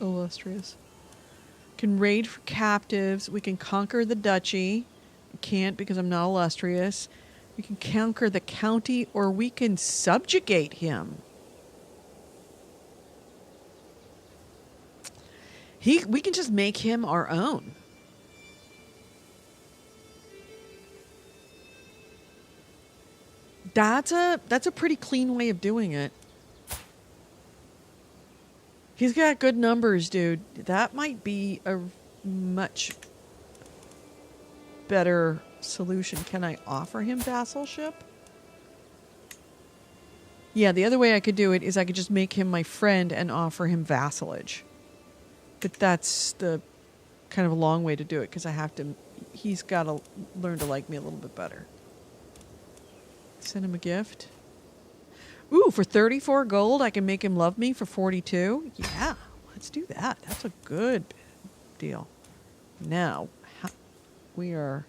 Illustrious. Can raid for captives. We can conquer the duchy. I can't because I'm not illustrious. We can conquer the county or we can subjugate him. We can just make him our own. That's a pretty clean way of doing it. He's got good numbers, dude. That might be a much better solution. Can I offer him vassalship? Yeah, the other way I could do it is I could just make him my friend and offer him vassalage. But that's the kind of a long way to do it because he's got to learn to like me a little bit better. Send him a gift. Ooh, for 34 gold, I can make him love me for 42. Yeah, let's do that. That's a good deal. Now, we are...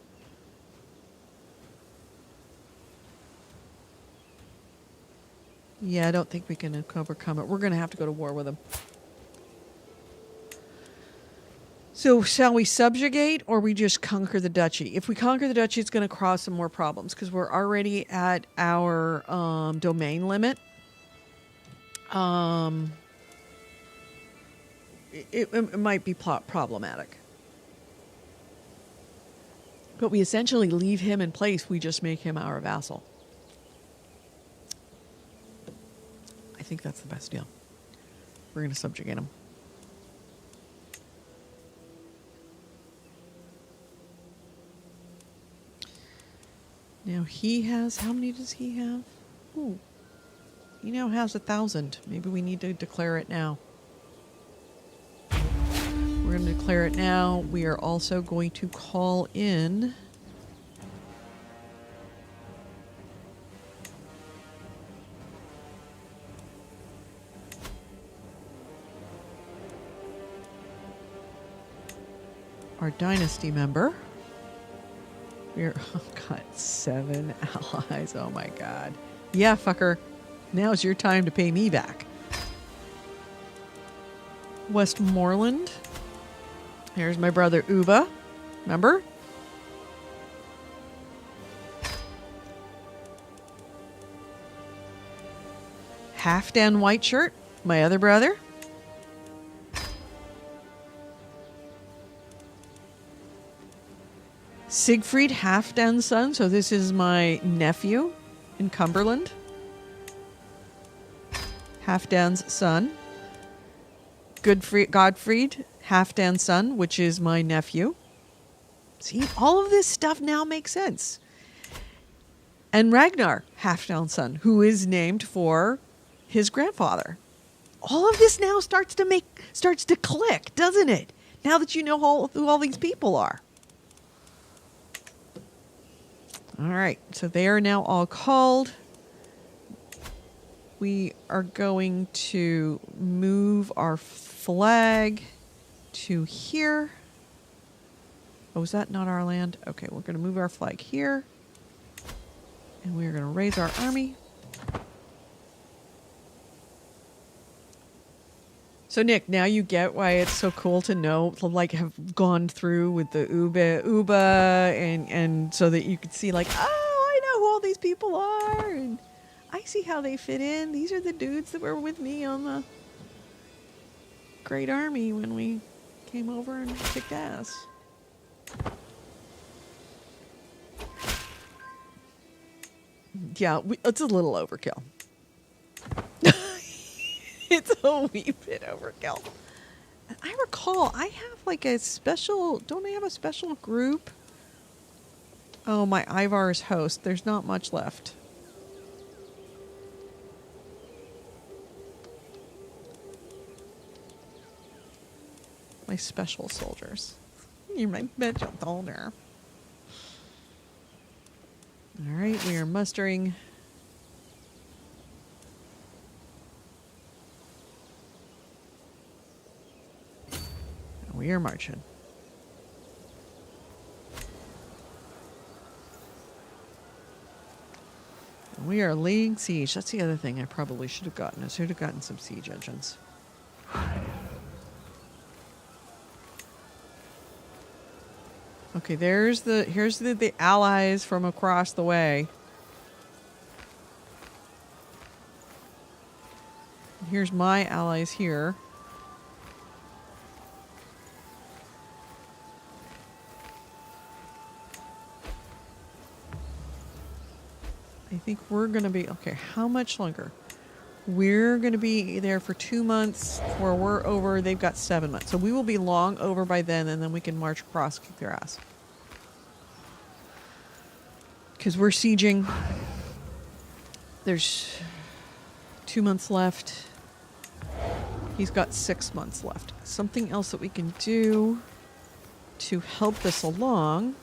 Yeah, I don't think we can overcome it. We're going to have to go to war with him. So shall we subjugate or we just conquer the duchy? If we conquer the duchy, it's going to cause some more problems because we're already at our domain limit. It might be problematic. But we essentially leave him in place. We just make him our vassal. I think that's the best deal. We're going to subjugate him. Now he has, how many does he have? Ooh, he now has 1,000. Maybe we need to declare it now. We're going to declare it now. We are also going to call in our dynasty member. We're, oh god, 7 allies. Oh my god. Yeah, fucker. Now's your time to pay me back. Westmoreland. Here's my brother Uba. Remember? Halfdan Whiteshirt, my other brother. Siegfried Halfdan's son, so this is my nephew in Cumberland. Halfdan's son. Godfried Halfdan's son, which is my nephew. See, all of this stuff now makes sense. And Ragnar Halfdan's son, who is named for his grandfather. All of this now starts to click, doesn't it? Now that you know who all these people are. All right, so they are now all called. We are going to move our flag to here. Oh, is that not our land? Okay, we're going to move our flag here. And we're going to raise our army. So, Nick, now you get why it's so cool to know, to like have gone through with the Uba, and so that you could see like, oh, I know who all these people are, and I see how they fit in. These are the dudes that were with me on the Great Army when we came over and kicked ass. Yeah, it's a little overkill. It's a wee bit overkill. I recall I have like a special, don't I have a special group? Oh, my Ivar's host. There's not much left. My special soldiers. You're my special soldier. All right, we are mustering. We are marching. We are laying siege. That's the other thing I probably should have gotten. I should have gotten some siege engines. Okay, here's the allies from across the way. Here's my allies here. I think we're going to be... Okay, how much longer? We're going to be there for 2 months. Where we're over, they've got 7 months. So we will be long over by then, and then we can march across, kick their ass. Because we're sieging. There's 2 months left. He's got 6 months left. Something else that we can do to help this along...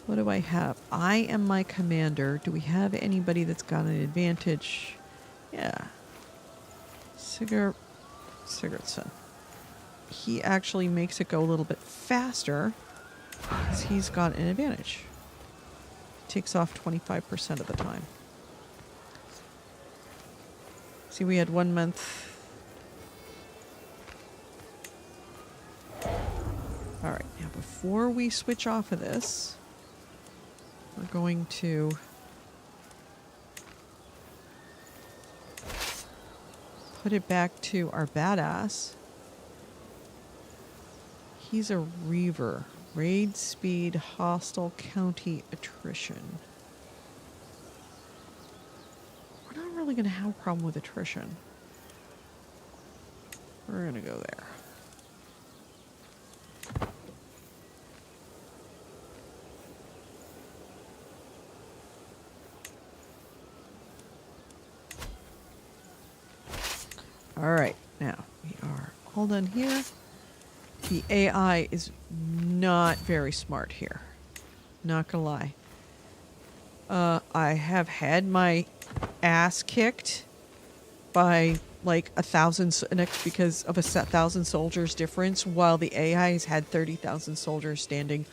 What do I have? I am my commander. Do we have anybody that's got an advantage? Yeah. Sigurdsson. He actually makes it go a little bit faster because he's got an advantage. Takes off 25% of the time. See, we had 1 month. All right. Now, before we switch off of this... We're going to put it back to our badass. He's a Reaver. Raid speed, hostile county attrition. We're not really going to have a problem with attrition. We're going to go there. All right, now we are all done here. The AI is not very smart here. Not gonna lie. I have had my ass kicked by like 1,000 because of 1,000 soldiers difference, while the AI has had 30,000 soldiers standing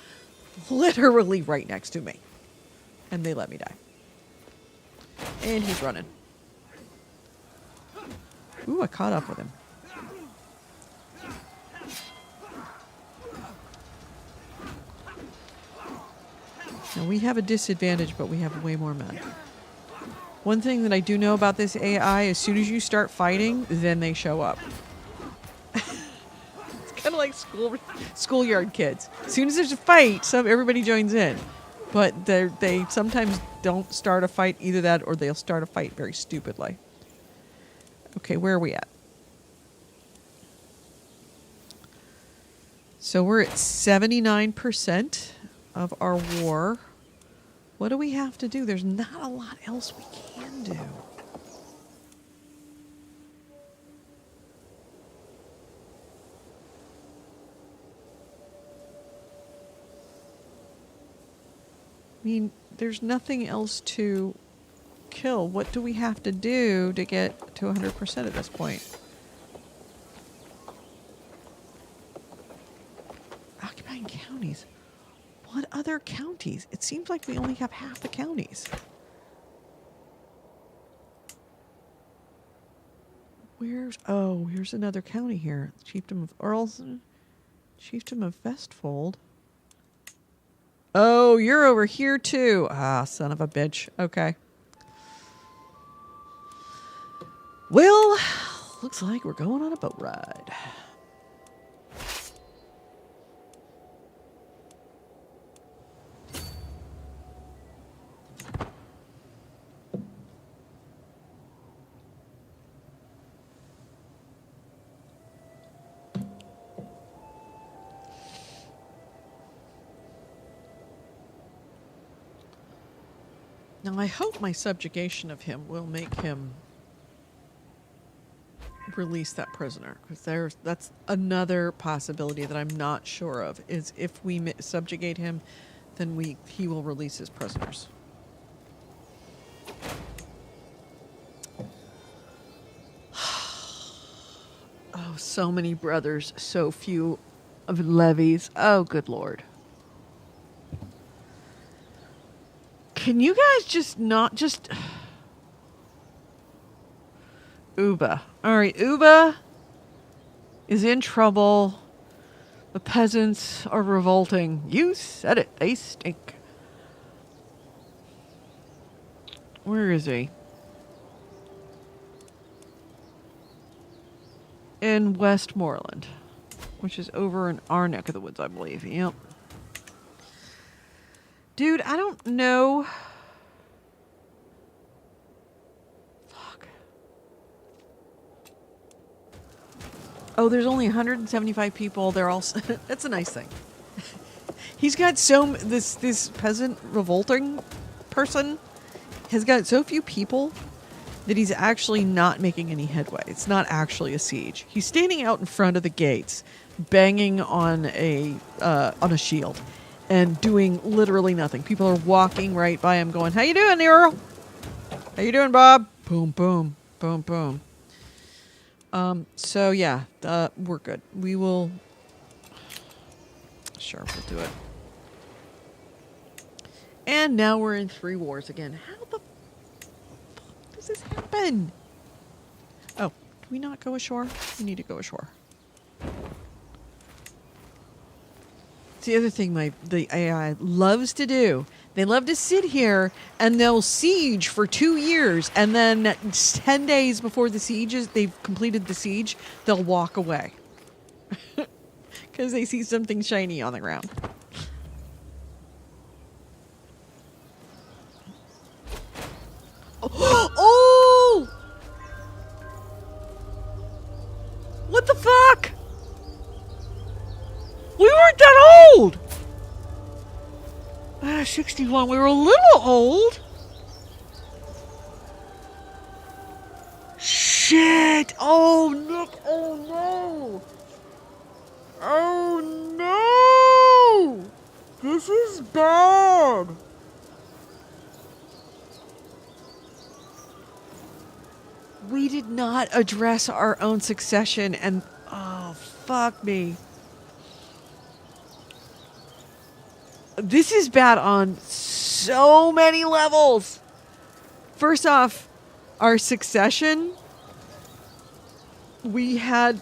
literally right next to me, and they let me die. And he's running. Ooh, I caught up with him. Now we have a disadvantage, but we have way more men. One thing that I do know about this AI, as soon as you start fighting, then they show up. It's kind of like schoolyard kids. As soon as there's a fight, everybody joins in. But they sometimes don't start a fight, either that or they'll start a fight very stupidly. Okay, where are we at? So we're at 79% of our war. What do we have to do? There's not a lot else we can do. I mean, there's nothing else to kill. What do we have to do to get to 100% at this point? Occupying counties. What other counties? It seems like we only have half the counties. Here's another county here. Chiefdom of Earlson. Chiefdom of Vestfold. Oh, you're over here too. Ah, son of a bitch. Okay. Well, looks like we're going on a boat ride. Now, I hope my subjugation of him will make him release that prisoner, because that's another possibility that I'm not sure of, is if we subjugate him, then he will release his prisoners. Oh, so many brothers, so few of levies. Oh, good Lord. Can you guys just not just... Uba. All right, Uba is in trouble. The peasants are revolting. You said it. They stink. Where is he? In Westmoreland, which is over in our neck of the woods, I believe. Yep. Dude, I don't know. Fuck. Oh, there's only 175 people. They're all... That's a nice thing. He's got this peasant revolting person has got so few people that he's actually not making any headway. It's not actually a siege. He's standing out in front of the gates, banging on a shield, and doing literally nothing. People are walking right by him, going, "How you doing, Earl? How you doing, Bob?" Boom, boom, boom, boom. So yeah, we're good. We will. Sure, we'll do it. And now we're in 3 wars again. How the fuck does this happen? Oh, do we not go ashore? We need to go ashore. It's the other thing the AI loves to do. They love to sit here and they'll siege for 2 years, and then 10 days before the siege they've completed the siege, they'll walk away. Because they see something shiny on the ground. Oh! What the fuck? We weren't that old! 61. We were a little old. Shit! Oh, Nick! Oh, no! Oh, no! This is bad! We did not address our own succession, and oh, fuck me. This is bad on so many levels. first off, our succession, we had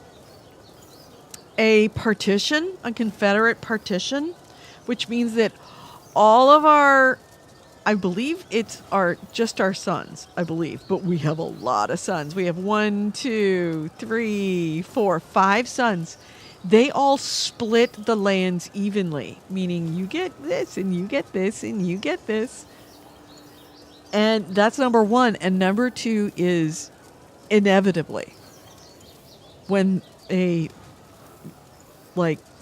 a partition, a Confederate partition, which means that all of our, I believe it's just our sons, I believe, but we have a lot of sons. We have 1, 2, 3, 4, 5 sons. They all split the lands evenly, meaning you get this and you get this and you get this. And that's number one. And number two is inevitably when a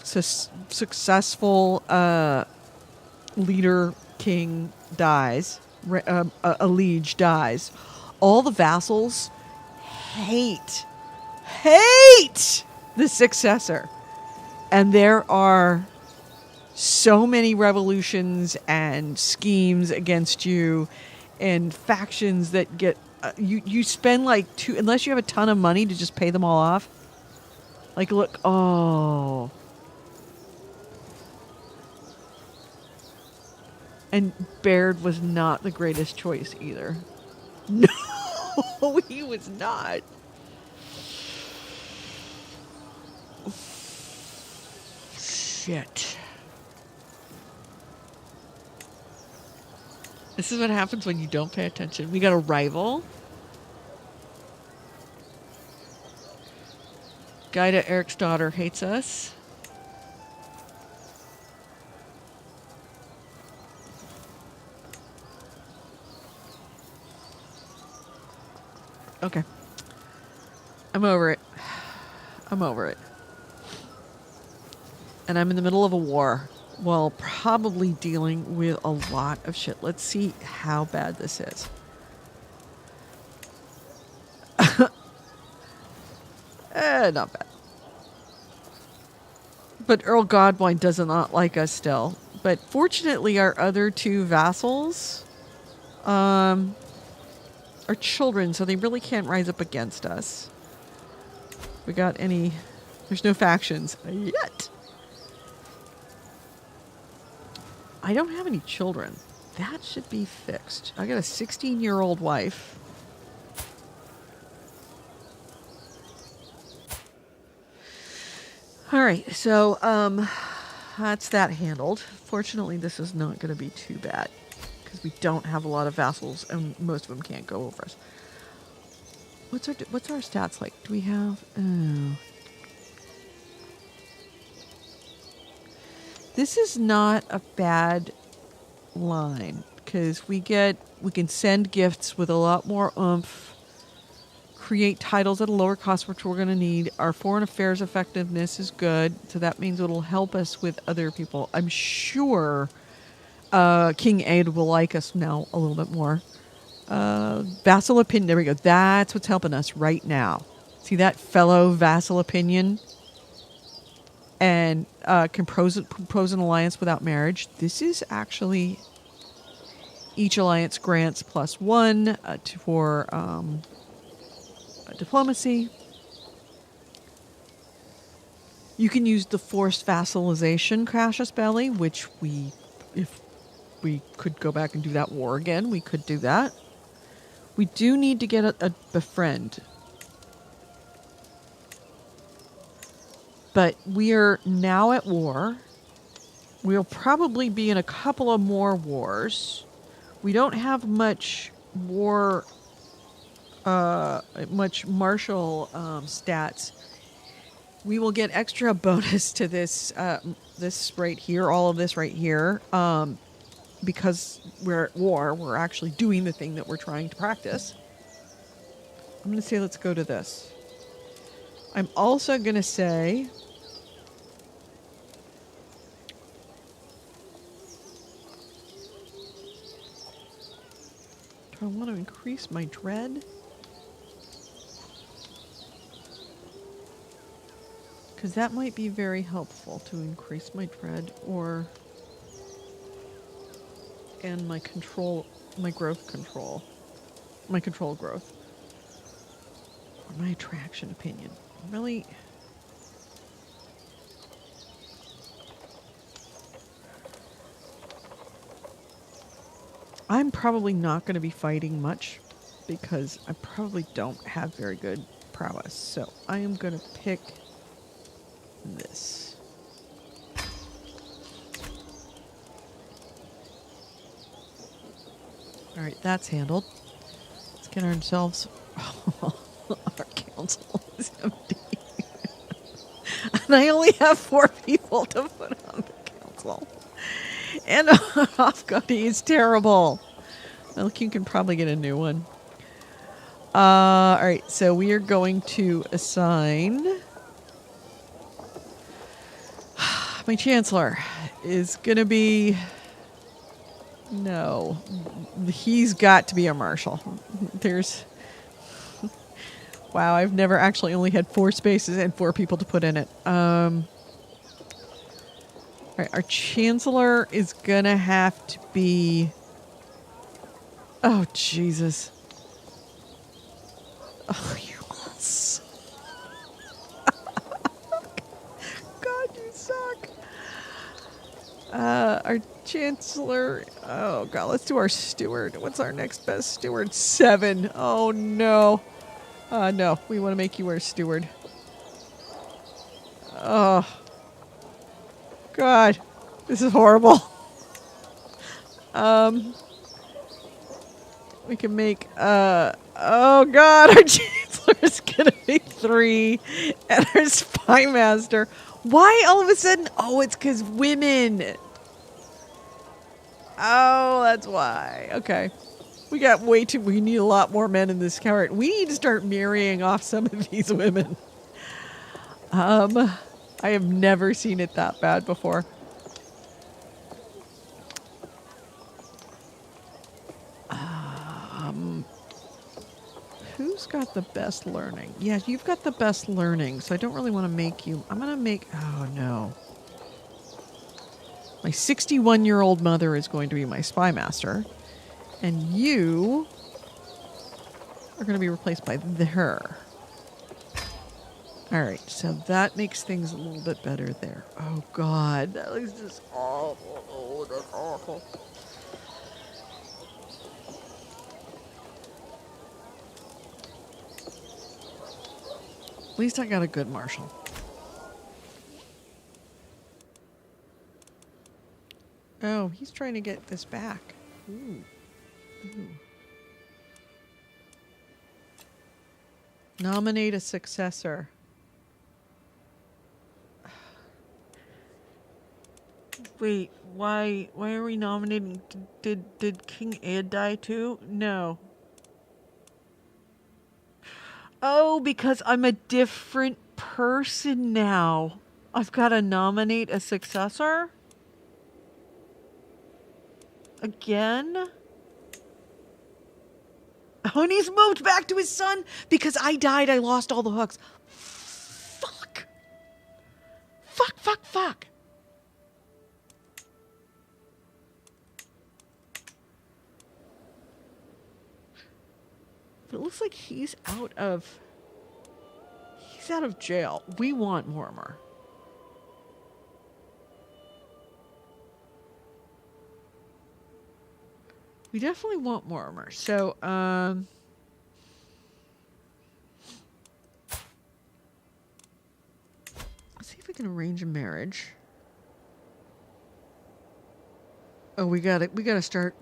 successful leader king dies, a liege dies, all the vassals hate the successor. And there are so many revolutions and schemes against you and factions that get you spend like unless you have a ton of money to just pay them all off. Like, look, oh. And Baird was not the greatest choice either. No, he was not. Shit. This is what happens when you don't pay attention. We got a rival. Guy to Eric's daughter hates us. Okay. I'm over it. I'm over it. And I'm in the middle of a war. Well, probably dealing with a lot of shit. Let's see how bad this is. Not bad. But Earl Godwine does not like us still. But fortunately, our other two vassals are children, so they really can't rise up against us. We got any... There's no factions yet. I don't have any children. That should be fixed. I got a 16-year-old wife. All right, so that's that handled. Fortunately, this is not going to be too bad because we don't have a lot of vassals, and most of them can't go over us. What's our stats like? Do we have? Oh. This is not a bad line because we can send gifts with a lot more oomph, create titles at a lower cost, which we're going to need. Our foreign affairs effectiveness is good, so that means it'll help us with other people. I'm sure King Aid will like us now a little bit more. Vassal opinion, there we go. That's what's helping us right now. See that fellow vassal opinion? And can propose an alliance without marriage. This is actually each alliance grants +1 for diplomacy. You can use the forced vassalization Cassius Belli, which if we could go back and do that war again, we could do that. We do need to get a befriend. But we are now at war. We'll probably be in a couple of more wars. We don't have much war, much martial stats. We will get extra bonus to this, this right here, all of this right here, because we're at war. We're actually doing the thing that we're trying to practice. I'm going to say let's go to this. I'm also going to say... Do I want to increase my dread? Because that might be very helpful to increase my dread and my control, my growth control, my control growth, or my attraction opinion. Really... I'm probably not going to be fighting much because I probably don't have very good prowess. So I am going to pick this. All right, that's handled. Let's get ourselves... Our council is empty. And I only have 4 people to put on the council. And Hofgody is terrible. Well, you can probably get a new one. All right, so we are going to assign... My Chancellor is going to be... No. He's got to be a Marshal. There's... Wow, I've never actually only had 4 spaces and 4 people to put in it. All right, our Chancellor is going to have to be... Oh, Jesus. Oh, you all suck. God, you suck. Our Chancellor... Oh, God, let's do our Steward. What's our next best Steward? 7. Oh, no. No, we want to make you our Steward. Oh. God, this is horrible. We can make, oh God, our Chancellor is going to be 3, and our Spy Master. Why all of a sudden? Oh, it's because women. Oh, that's why. Okay. We got way too, we need a lot more men in this carrot. We need to start marrying off some of these women. I have never seen it that bad before. Who's got the best learning? Yeah, you've got the best learning, so I don't really want to make you... I'm going to make... Oh, no. My 61-year-old mother is going to be my Spy Master, and you are going to be replaced by her. All right, so that makes things a little bit better there. Oh, God, that looks just awful. Oh, that's awful. At least I got a good Marshal. Oh, he's trying to get this back. Ooh. Ooh. Nominate a successor. Wait, why are we nominating? Did King Ed die too? No. Oh, because I'm a different person now. I've got to nominate a successor? Again? Oh, and he's moved back to his son because I died. I lost all the hooks. Fuck. Fuck, fuck, fuck. But it looks like he's out of jail. We want Mortimer. We definitely want Mortimer. So, let's see if we can arrange a marriage. Oh, we gotta start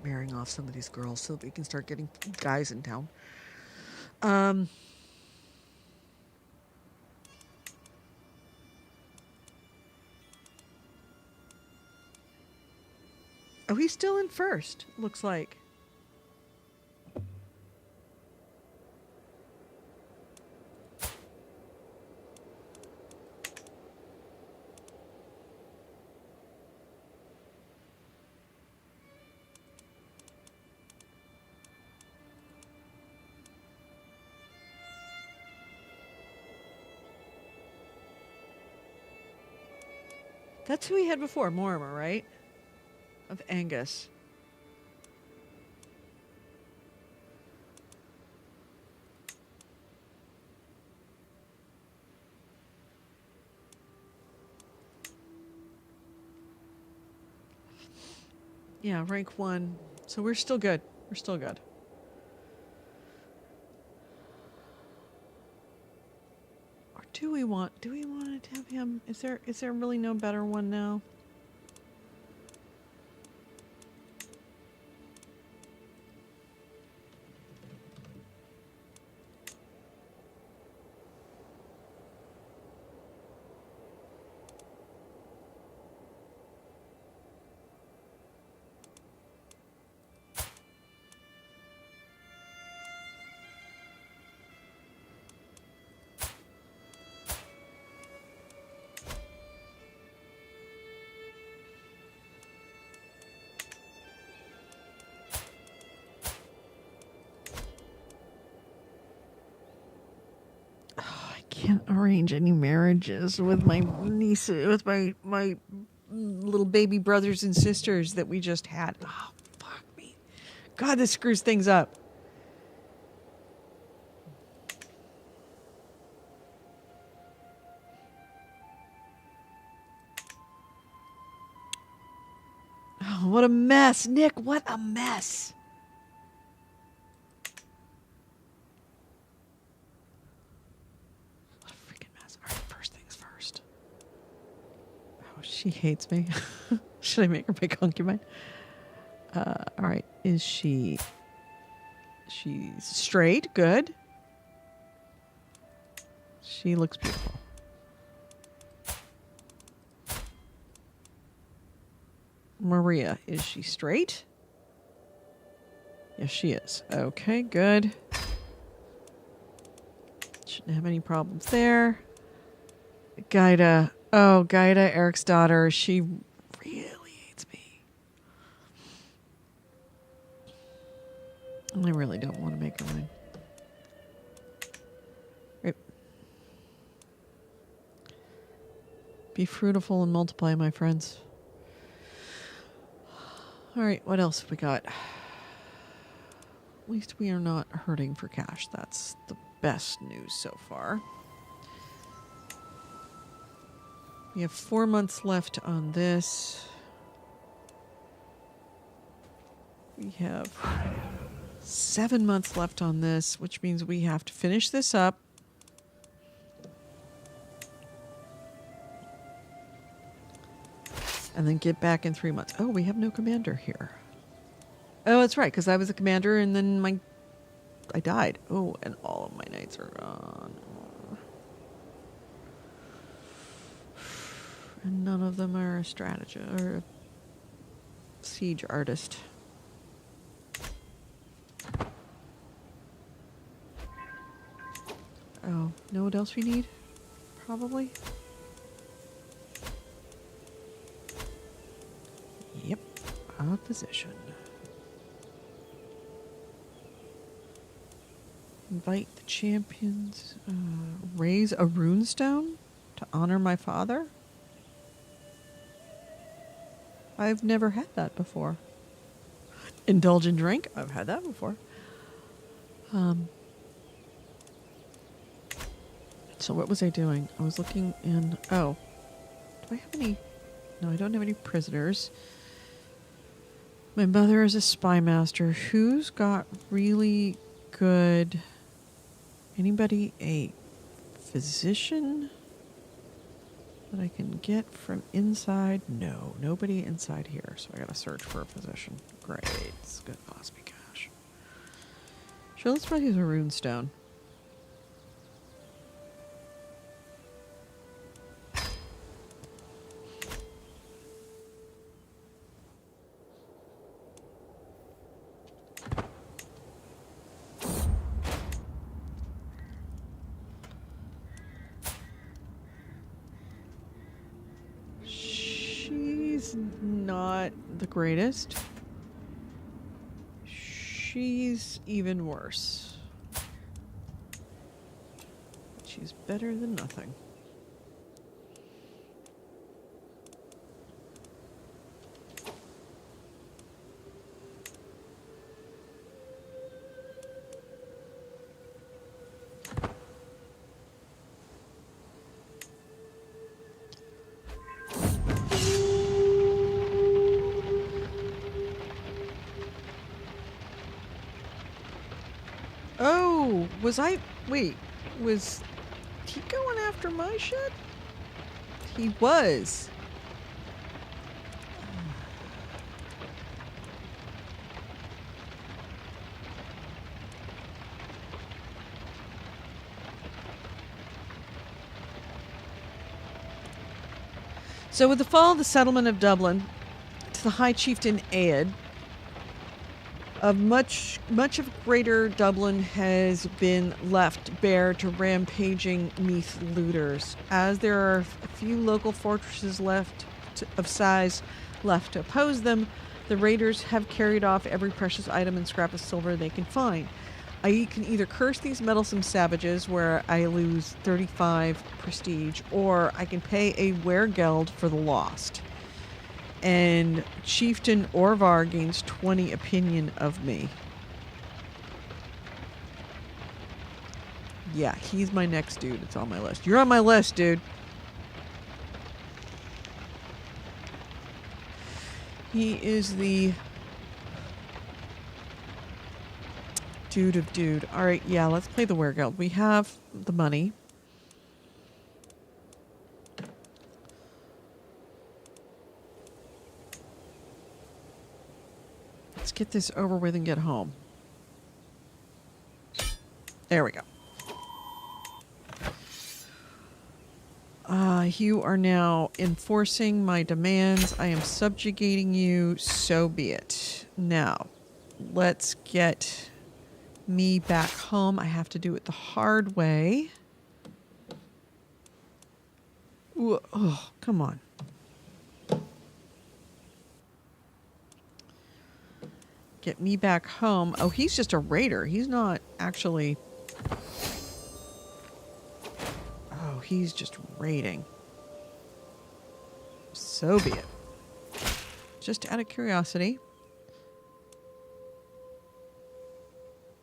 marrying off some of these girls so that we can start getting guys in town. Oh, he's still in first, looks like. That's who we had before, Mortimer, right? Of Angus. Yeah, rank 1. So we're still good. We're still good. do we want? Do we want to have him? Is there really no better one now? Can't arrange any marriages with my nieces, with my little baby brothers and sisters that we just had. Oh, fuck me. God, this screws things up. Oh, what a mess. Nick, what a mess. She hates me. Should I make her my concubine? All right. Is she's straight? Good. She looks beautiful. Maria, is she straight? Yes, she is. Okay, good. Shouldn't have any problems there. Gaida. Oh, Gaida, Eric's daughter. She really hates me. I really don't want to make her mine. Right. Be fruitful and multiply, my friends. All right, what else have we got? At least we are not hurting for cash. That's the best news so far. We have 4 months left on this. We have 7 months left on this, which means we have to finish this up. And then get back in 3 months. Oh, we have no commander here. Oh, that's right, because I was a commander and then I died. Oh, and all of my knights are gone. And none of them are a strategist or a siege artist. Oh, know what else we need? Probably. Yep, opposition. Invite the champions. Raise a runestone to honor my father? I've never had that before. Indulge in drink? I've had that before. So what was I doing? I was looking in... Oh. Do I have any... No, I don't have any prisoners. My mother is a spy master. Who's got really good... Anybody a physician that I can get from inside? No, nobody inside here. So I gotta search for a physician. Great, it's gonna cost me cash. Sure, let's probably use a runestone. Not the greatest. She's even worse. She's better than nothing. Was I... Wait. Was he going after my shit? He was. So with the fall of the settlement of Dublin to the High Chieftain Aed, of much of Greater Dublin has been left bare to rampaging Meath looters. As there are a few local fortresses of size left to oppose them, the raiders have carried off every precious item and scrap of silver they can find. I can either curse these meddlesome savages, where I lose 35 prestige, or I can pay a weregeld for the lost. And Chieftain Orvar gains 20 opinion of me. Yeah, he's my next dude. It's on my list. You're on my list, dude. He is the dude of dude. All right, yeah, let's play the weregeld. We have the money. Let's get this over with and get home. There we go. You are now enforcing my demands. I am subjugating you. So be it. Now, let's get me back home. I have to do it the hard way. Ooh, oh, come on. Get me back home. Oh, he's just a raider. He's not actually... Oh, he's just raiding. So be it. Just out of curiosity.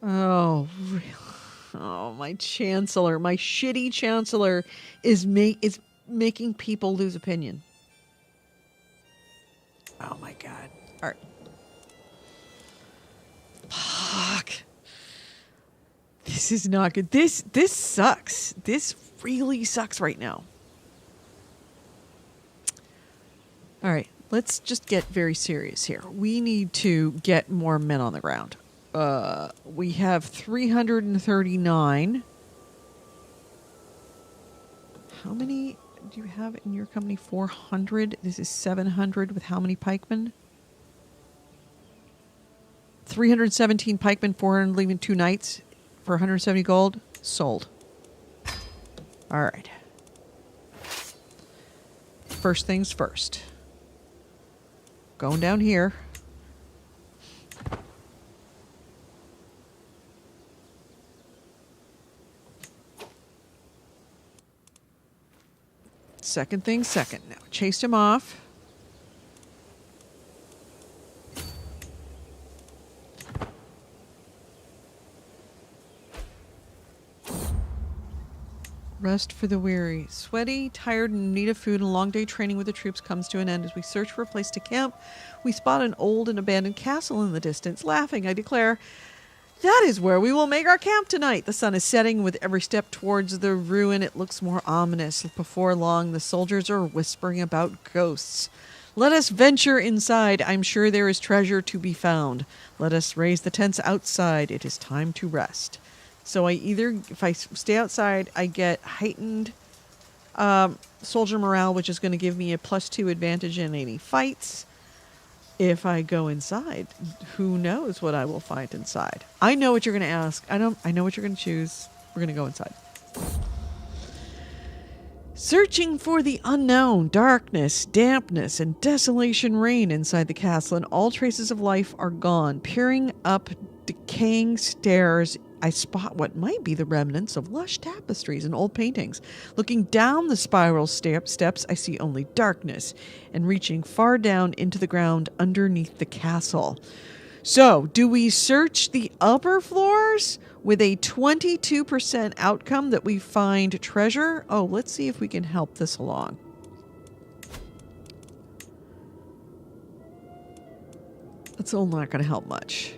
Oh, really? Oh, my chancellor, my shitty chancellor is making people lose opinion. Oh my god. All right. Fuck. This is not good. This sucks. This really sucks right now. All right, let's just get very serious here. We need to get more men on the ground. We have 339. How many do you have in your company? 400. This is 700 with how many pikemen? 317 pikemen, 400 leaving 2 knights for 170 gold. Sold. All right. First things first. Going down here. Second thing second. Now, chased him off. Rest for the weary. Sweaty, tired, and in need of food, and a long day training with the troops comes to an end. As we search for a place to camp, we spot an old and abandoned castle in the distance. Laughing, I declare, "That is where we will make our camp tonight." The sun is setting. With every step towards the ruin, it looks more ominous. Before long, the soldiers are whispering about ghosts. Let us venture inside. I'm sure there is treasure to be found. Let us raise the tents outside. It is time to rest. So if I stay outside, I get heightened soldier morale, which is going to give me a +2 advantage in any fights. If I go inside, who knows what I will find inside? I know what you're going to ask. I know what you're going to choose. We're going to go inside. Searching for the unknown, darkness, dampness, and desolation reign inside the castle, and all traces of life are gone. Peering up decaying stairs, I spot what might be the remnants of lush tapestries and old paintings. Looking down the spiral steps, I see only darkness, and reaching far down into the ground underneath the castle. So, do we search the upper floors with a 22% outcome that we find treasure? Oh, let's see if we can help this along. That's all not going to help much.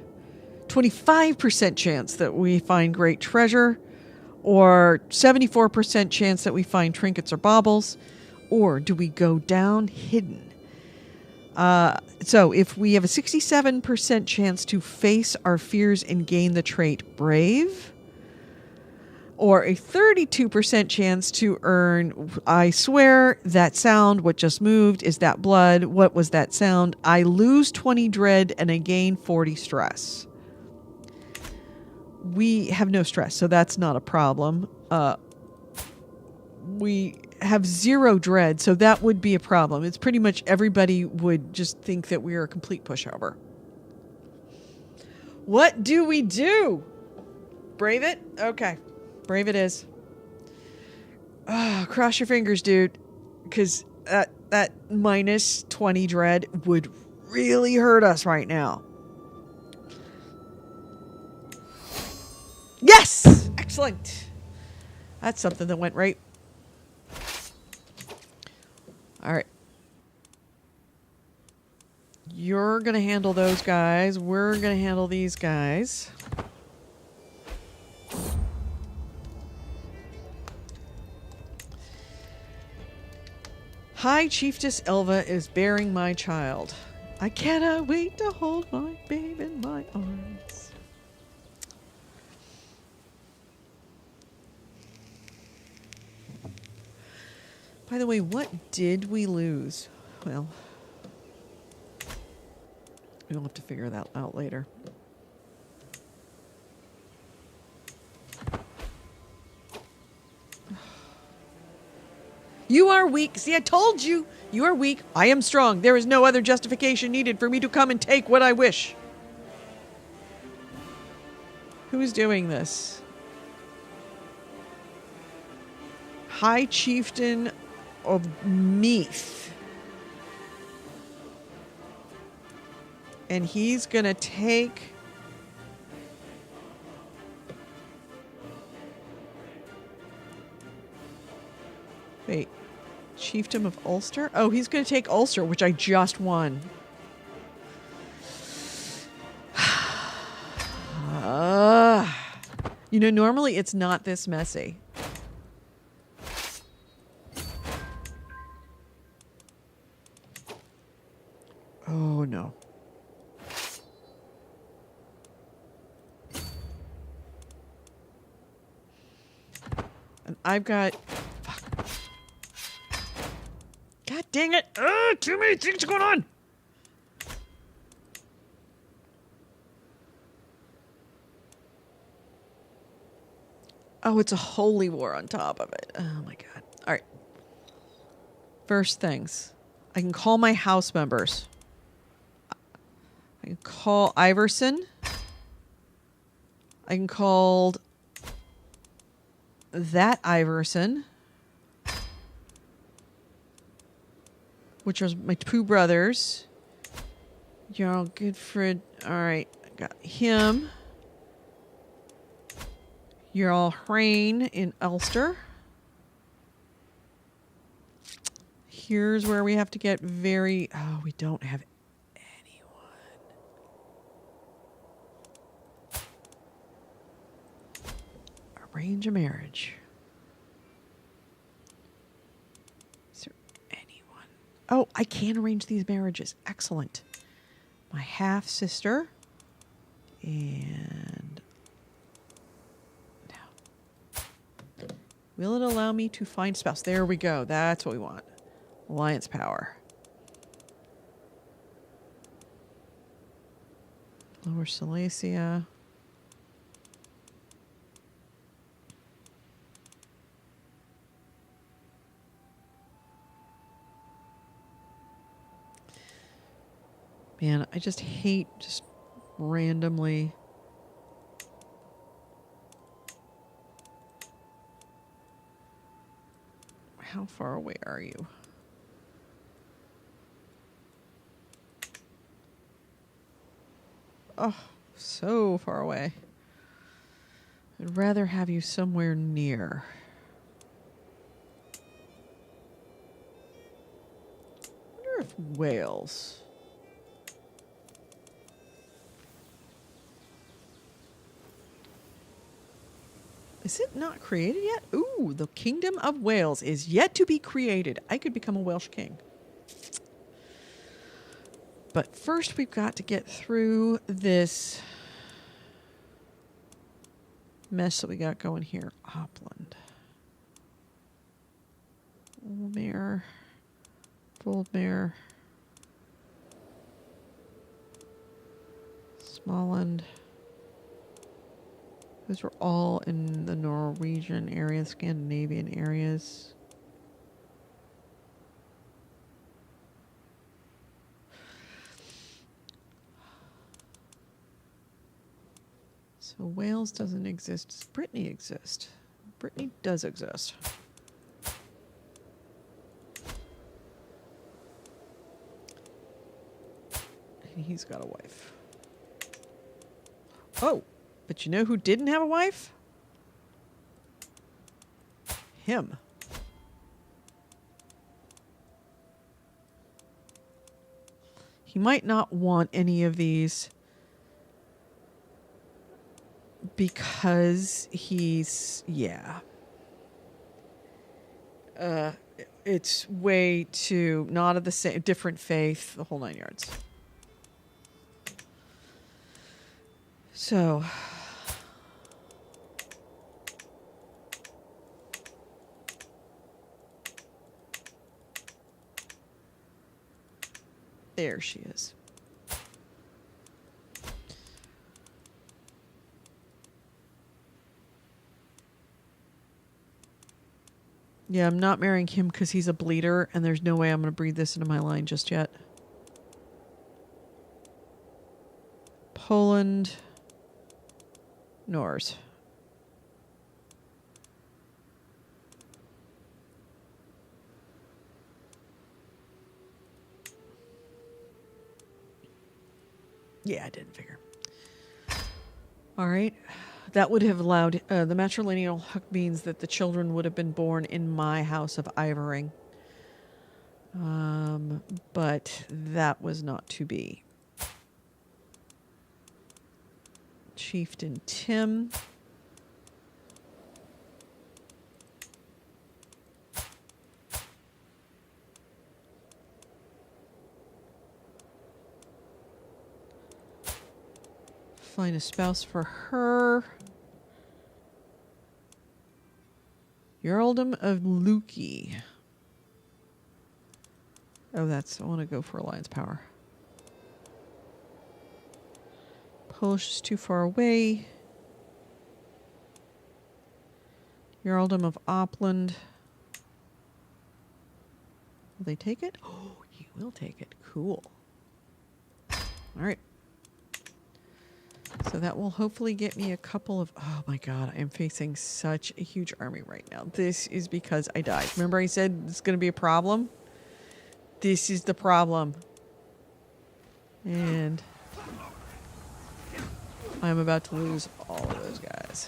25% chance that we find great treasure, Or 74% chance that we find trinkets or baubles? Or do we go down hidden? So if we have a 67% chance to face our fears and gain the trait brave, or a 32% chance to earn, I swear, that sound, what just moved, is that blood, what was that sound, I lose 20 dread and I gain 40 stress. We have no stress, so that's not a problem. We have 0 dread, so that would be a problem. It's pretty much everybody would just think that we are a complete pushover. What do we do? Brave it? Okay. Brave it is. Cross your fingers, dude. Because that minus 20 dread would really hurt us right now. Yes! Excellent. That's something that went right. All right. You're going to handle those guys. We're going to handle these guys. High Chiefess Elva is bearing my child. I cannot wait to hold my babe in my arms. By the way, what did we lose? Well, we'll have to figure that out later. You are weak. See, I told you. You are weak. I am strong. There is no other justification needed for me to come and take what I wish. Who's doing this? High Chieftain of Meath. And he's going to take... Wait. Chieftain of Ulster? Oh, he's going to take Ulster, which I just won. You know, normally it's not this messy. Oh, no. And I've got... Fuck. God dang it. Too many things going on. Oh, it's a holy war on top of it. Oh, my God. All right. First things. I can call my house members. I can call Iverson. I can call that Iverson, which was my 2 brothers. Jarl Goodfried. All right. I got him. Jarl Hrain in Ulster. Here's where we have to get very... Oh, we don't have anyone. Arrange a marriage. Is there anyone? Oh, I can arrange these marriages. Excellent. My half-sister. And... Will it allow me to find spouse? There we go. That's what we want. Alliance power. Lower Silesia. Man, I just hate just randomly... How far away are you? Oh, so far away. I'd rather have you somewhere near. I wonder if Wales... Is it not created yet? Ooh, the Kingdom of Wales is yet to be created. I could become a Welsh king. But first we've got to get through this mess that we got going here. Opland. Oldmere. Boldmere. Småland. Those are all in the Norwegian area, Scandinavian areas. So Wales doesn't exist. Does Brittany exist? Brittany does exist. And he's got a wife. Oh, but you know who didn't have a wife? Him. He might not want any of these because he's, yeah. It's way too, not of the same, different faith, the whole 9 yards. So, there she is. Yeah, I'm not marrying him because he's a bleeder, and there's no way I'm going to breed this into my line just yet. Poland, Norse. Yeah, I didn't figure. All right. That would have allowed, the matrilineal hook means that the children would have been born in my house of Ivoring. But that was not to be. Chieftain Tim. Find a spouse for her. Earldom of Lukey. Oh, I want to go for Alliance Power. Polish is too far away. Earldom of Opland. Will they take it? Oh, he will take it. Cool. All right. So that will hopefully get me a couple of... Oh my god, I am facing such a huge army right now. This is because I died. Remember I said it's going to be a problem? This is the problem. And I'm about to lose all of those guys.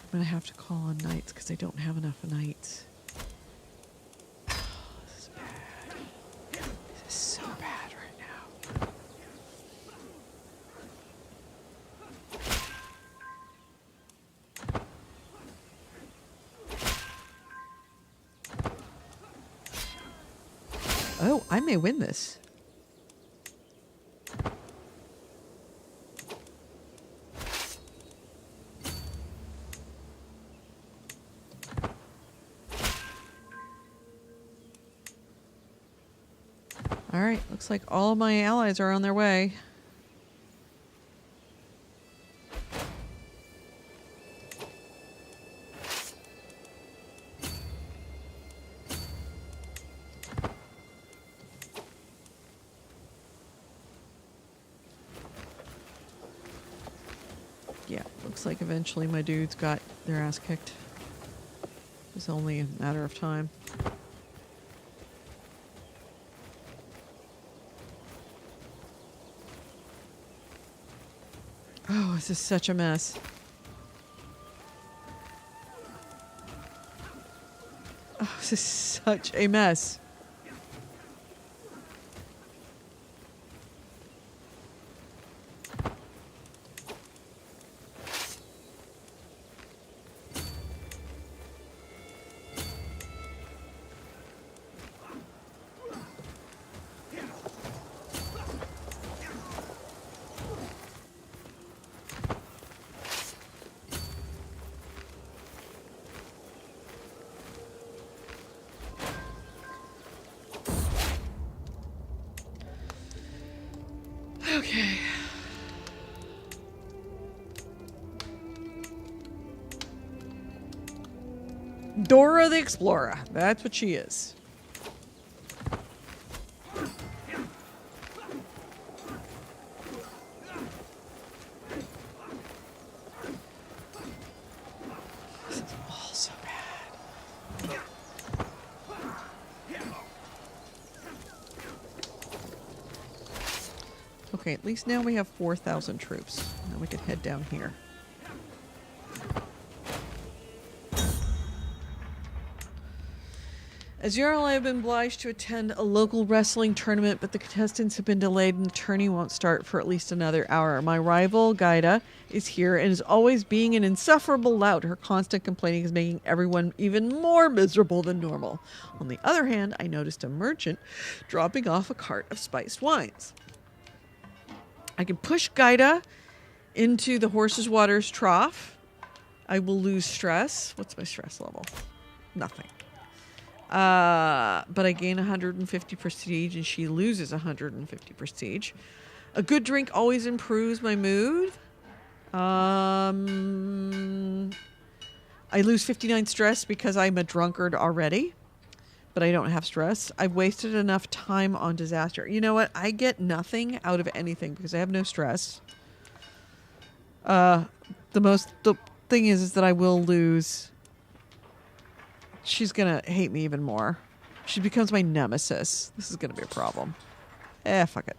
I'm going to have to call on knights because I don't have enough knights. Oh, this is bad. This is so bad right now. Oh, I may win this. All right, looks like all of my allies are on their way. Yeah, looks like eventually my dudes got their ass kicked. is only a matter of time. Oh, this is such a mess. Oh, this is such a mess. Okay. Dora the Explorer. That's what she is. This is all so bad. Okay, at least now we have 4,000 troops. Now we can head down here. As Jarl, I have been obliged to attend a local wrestling tournament, but the contestants have been delayed and the tourney won't start for at least another hour. My rival, Gaida, is here and is always being an insufferable lout. Her constant complaining is making everyone even more miserable than normal. On the other hand, I noticed a merchant dropping off a cart of spiced wines. I can push Gaida into the horse's water's trough. I will lose stress. What's my stress level? Nothing. But I gain 150 prestige and she loses 150 prestige. A good drink always improves my mood. I lose 59 stress because I'm a drunkard already. But I don't have stress. I've wasted enough time on disaster. You know what? I get nothing out of anything because I have no stress. The thing is that I will lose. She's going to hate me even more. She becomes my nemesis. This is going to be a problem. Fuck it.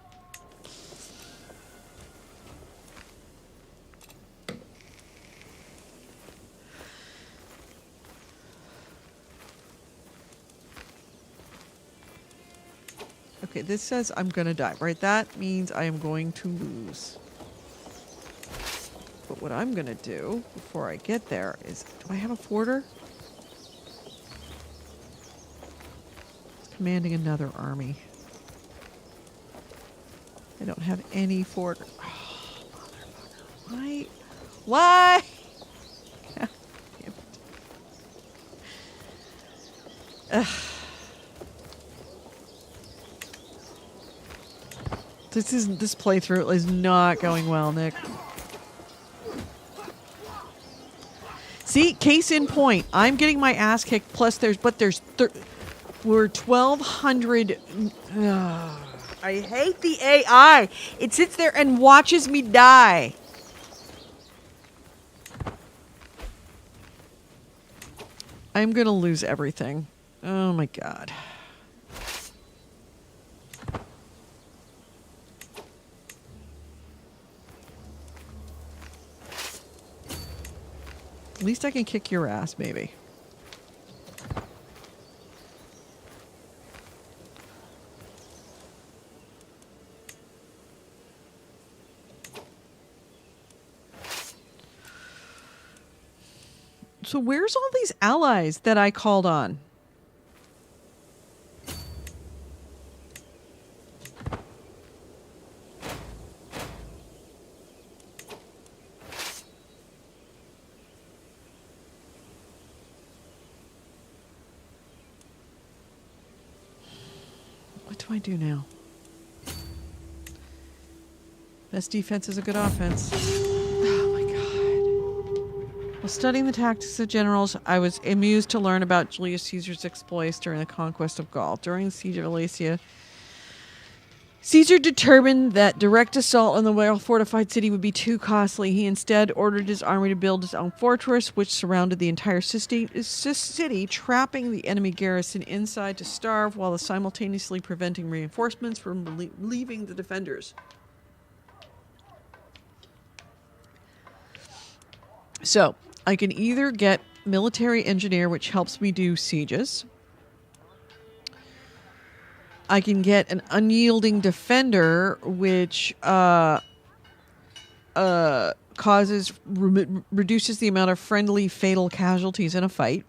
Okay, this says I'm going to die, right? That means I am going to lose. But what I'm going to do before I get there is... Do I have a forter? Commanding another army. I don't have any forter. Oh, motherfucker. Why? Why? God damn it. Ugh. This playthrough is not going well, Nick. See, case in point. I'm getting my ass kicked. Plus, we're 1,200. I hate the AI. It sits there and watches me die. I'm gonna lose everything. Oh my god. At least I can kick your ass, maybe. So where's all these allies that I called on? What do I do now? Best defense is a good offense. Oh my god. While studying the tactics of generals, I was amused to learn about Julius Caesar's exploits during the conquest of Gaul. During the siege of Alesia, Caesar determined that direct assault on the well-fortified city would be too costly. He instead ordered his army to build his own fortress, which surrounded the entire city, trapping the enemy garrison inside to starve while simultaneously preventing reinforcements from leaving the defenders. So, I can either get military engineer, which helps me do sieges. I can get an unyielding defender, which reduces the amount of friendly fatal casualties in a fight.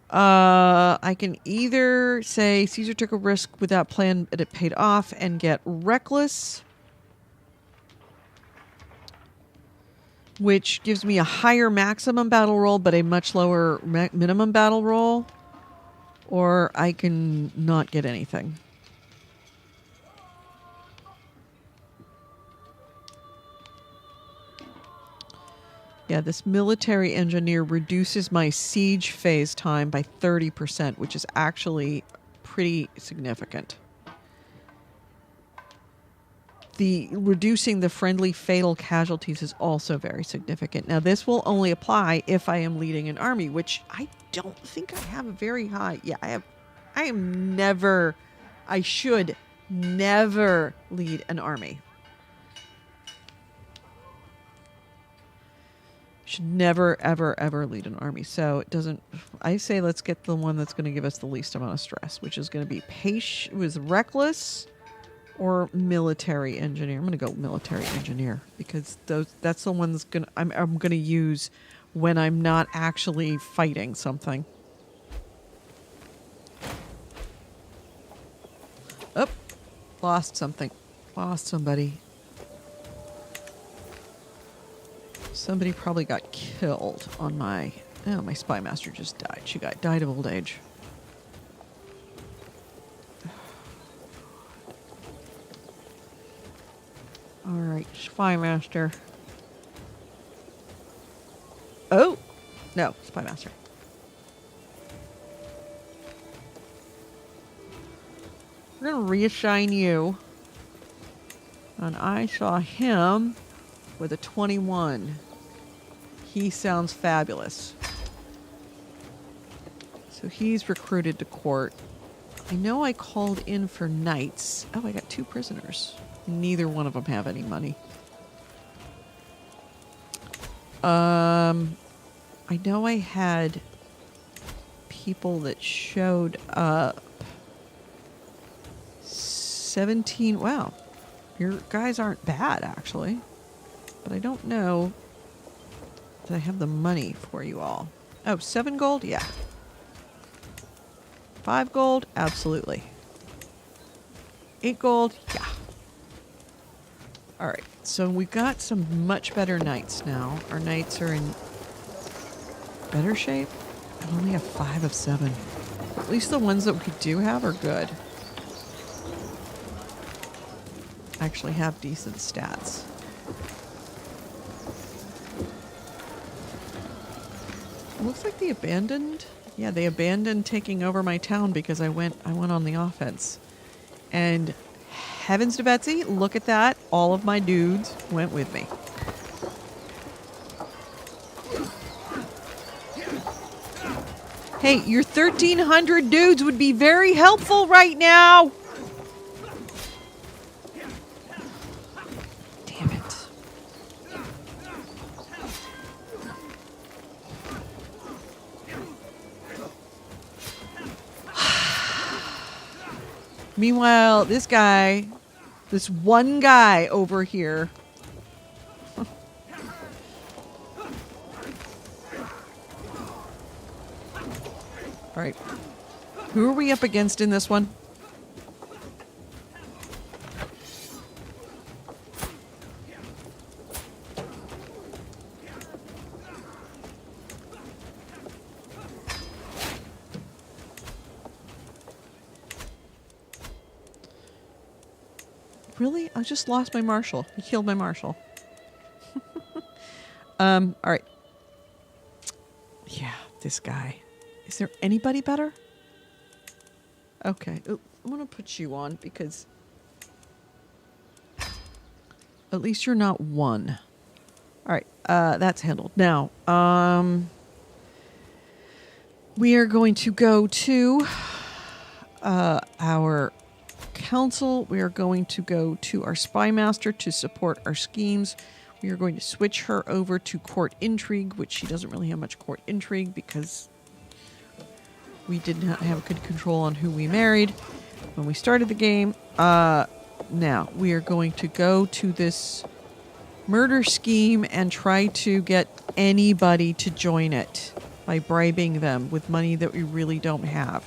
I can either say Caesar took a risk without plan, but it paid off, and get reckless, which gives me a higher maximum battle roll, but a much lower minimum battle roll. Or I can not get anything. Yeah, this military engineer reduces my siege phase time by 30%, which is actually pretty significant. The reducing the friendly fatal casualties is also very significant. Now, this will only apply if I am leading an army, which I don't think I have a very high. Yeah, I should never lead an army. Should never, ever, ever lead an army. So it doesn't, I say let's get the one that's going to give us the least amount of stress, which is going to be reckless or military engineer. I'm going to go military engineer because that's the one that's I'm going to use when I'm not actually fighting something. Oh, lost something. Lost somebody. Somebody probably got killed on my... Oh, my spy master just died. She died of old age. All right, spy master. Oh! No, spy master. We're going to reassign you. And I saw him with a 21. He sounds fabulous. So he's recruited to court. I know I called in for knights. Oh, I got 2 prisoners. Neither one of them have any money. I know I had people that showed up. 17. Wow. Your guys aren't bad, actually. But I don't know that I have the money for you all. Oh, 7 gold? Yeah. 5 gold? Absolutely. 8 gold? Yeah. All right. So we've got some much better knights now. Our knights are in better shape. I only have 5 of 7. At least the ones that we do have are good. Actually have decent stats. It looks like they abandoned. Yeah, they abandoned taking over my town because I went on the offense. And heavens to Betsy, look at that. All of my dudes went with me. Hey, your 1,300 dudes would be very helpful right now. Damn it. Meanwhile, this one guy over here. All right. Who are we up against in this one? Really? I just lost my marshal. He killed my marshal. All right. Yeah, this guy. Is there anybody better? Okay. I'm gonna put you on because at least you're not one. All right, that's handled. Now, we are going to go to our council. We are going to go to our spy master to support our schemes. We are going to switch her over to court intrigue, which she doesn't really have much court intrigue because we did not have good control on who we married when we started the game. Now, we are going to go to this murder scheme and try to get anybody to join it by bribing them with money that we really don't have.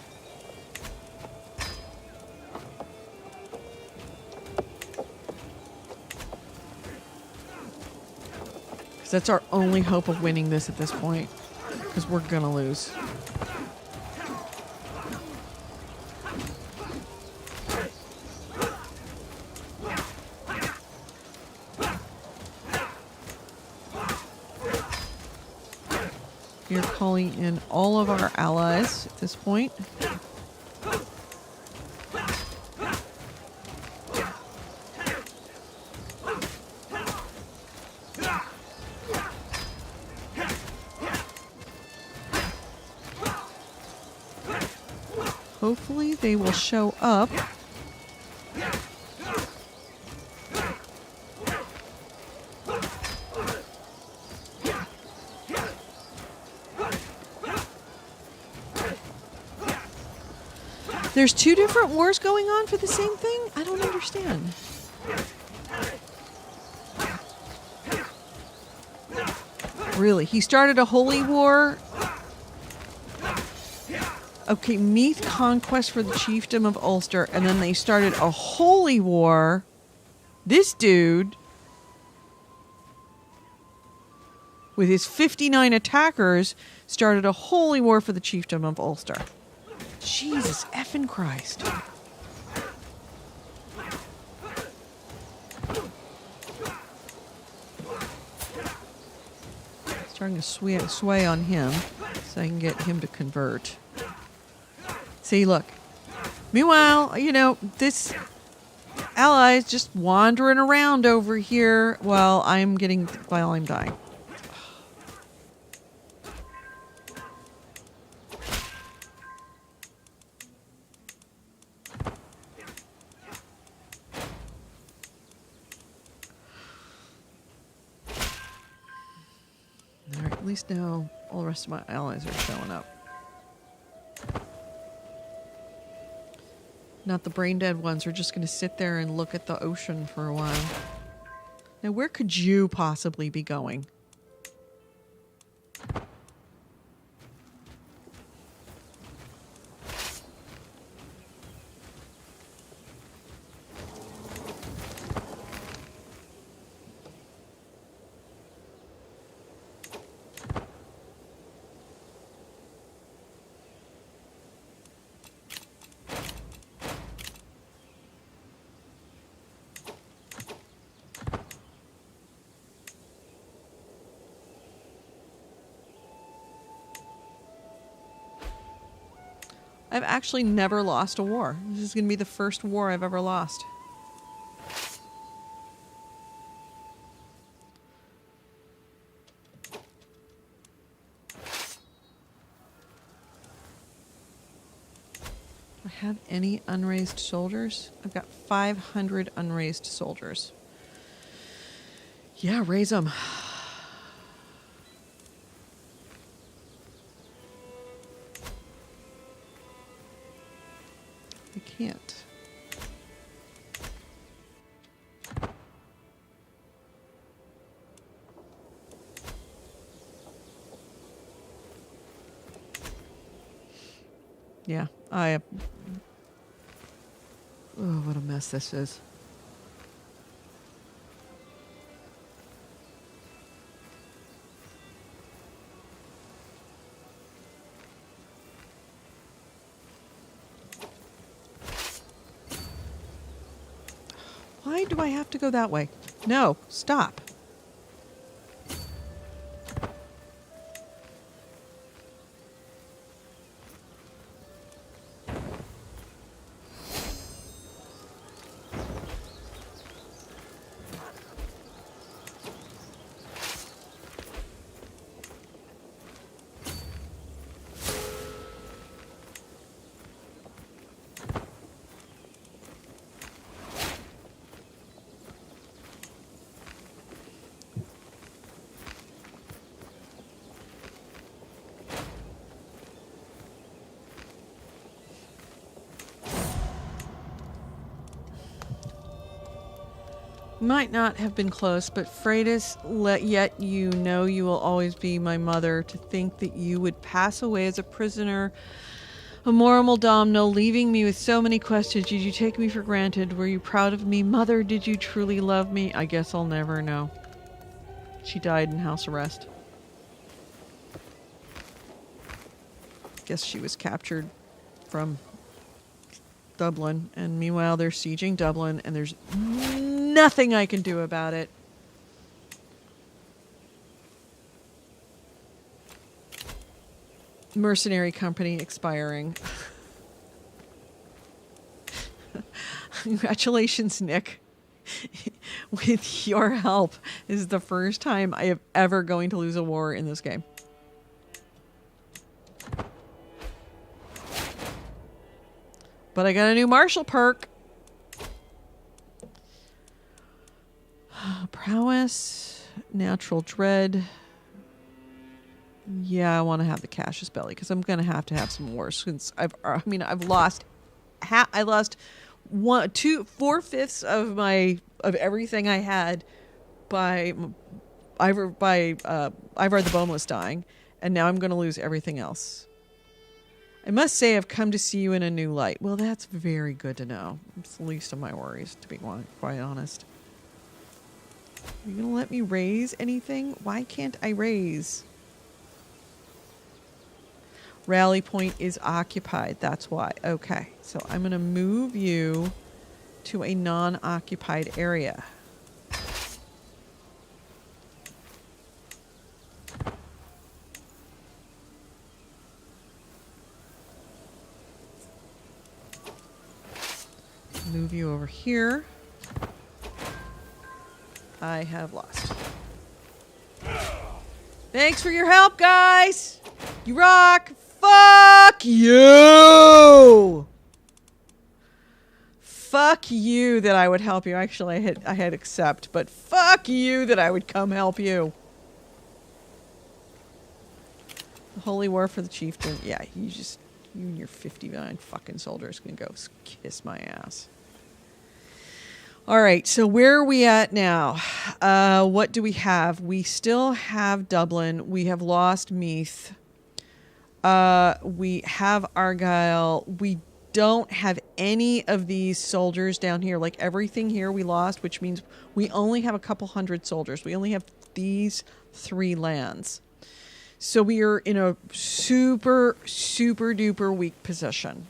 Because that's our only hope of winning this at this point. Because we're going to lose. We're calling in all of our allies at this point. Hopefully they will show up. There's two different wars going on for the same thing? I don't understand. Really? He started a holy war? Okay, Meath conquest for the chiefdom of Ulster, and then they started a holy war. This dude, with his 59 attackers, started a holy war for the chiefdom of Ulster. Jesus effing Christ. Starting to sway on him so I can get him to convert. See, look. Meanwhile, you know, this ally is just wandering around over here while I'm dying. Alright, at least now all the rest of my allies are showing up. Not the brain dead ones are just going to sit there and look at the ocean for a while. Now, where could you possibly be going? I've actually never lost a war. This is going to be the first war I've ever lost. Do I have any unraised soldiers? I've got 500 unraised soldiers. Yeah, raise them. I can't. Yeah, oh, what a mess this is. Why do I have to go that way? No, stop. Might not have been close, but Freitas, yet you know you will always be my mother. To think that you would pass away as a prisoner, a moral domino, leaving me with so many questions. Did you take me for granted? Were you proud of me? Mother, did you truly love me? I guess I'll never know. She died in house arrest. Guess she was captured from Dublin, and meanwhile they're sieging Dublin, and there's nothing I can do about it. Mercenary company expiring. Congratulations, Nick. With your help, this is the first time I have ever going to lose a war in this game. But I got a new martial perk. Prowess, natural dread. Yeah, I want to have the Cassius belly because I'm gonna have to have some wars since I've lost. I lost 4/5 of everything I had by Ivar the Boneless dying, and now I'm gonna lose everything else. I must say I've come to see you in a new light. Well, that's very good to know. It's the least of my worries, to be quite honest. Are you going to let me raise anything? Why can't I raise? Rally point is occupied. That's why. Okay, so I'm going to move you to a non-occupied area. Move you over here. I have lost. Thanks for your help, guys. You rock. Fuck you. Fuck you that I would help you. Actually, I had accept, but fuck you that I would come help you. The holy war for the chieftain. Yeah, you and your 59 fucking soldiers can go kiss my ass. All right, so where are we at now? What do we have? We still have Dublin. We have lost Meath. We have Argyll. We don't have any of these soldiers down here. Like everything here we lost, which means we only have a couple hundred soldiers. We only have these 3 lands. So we are in a super, super duper weak position.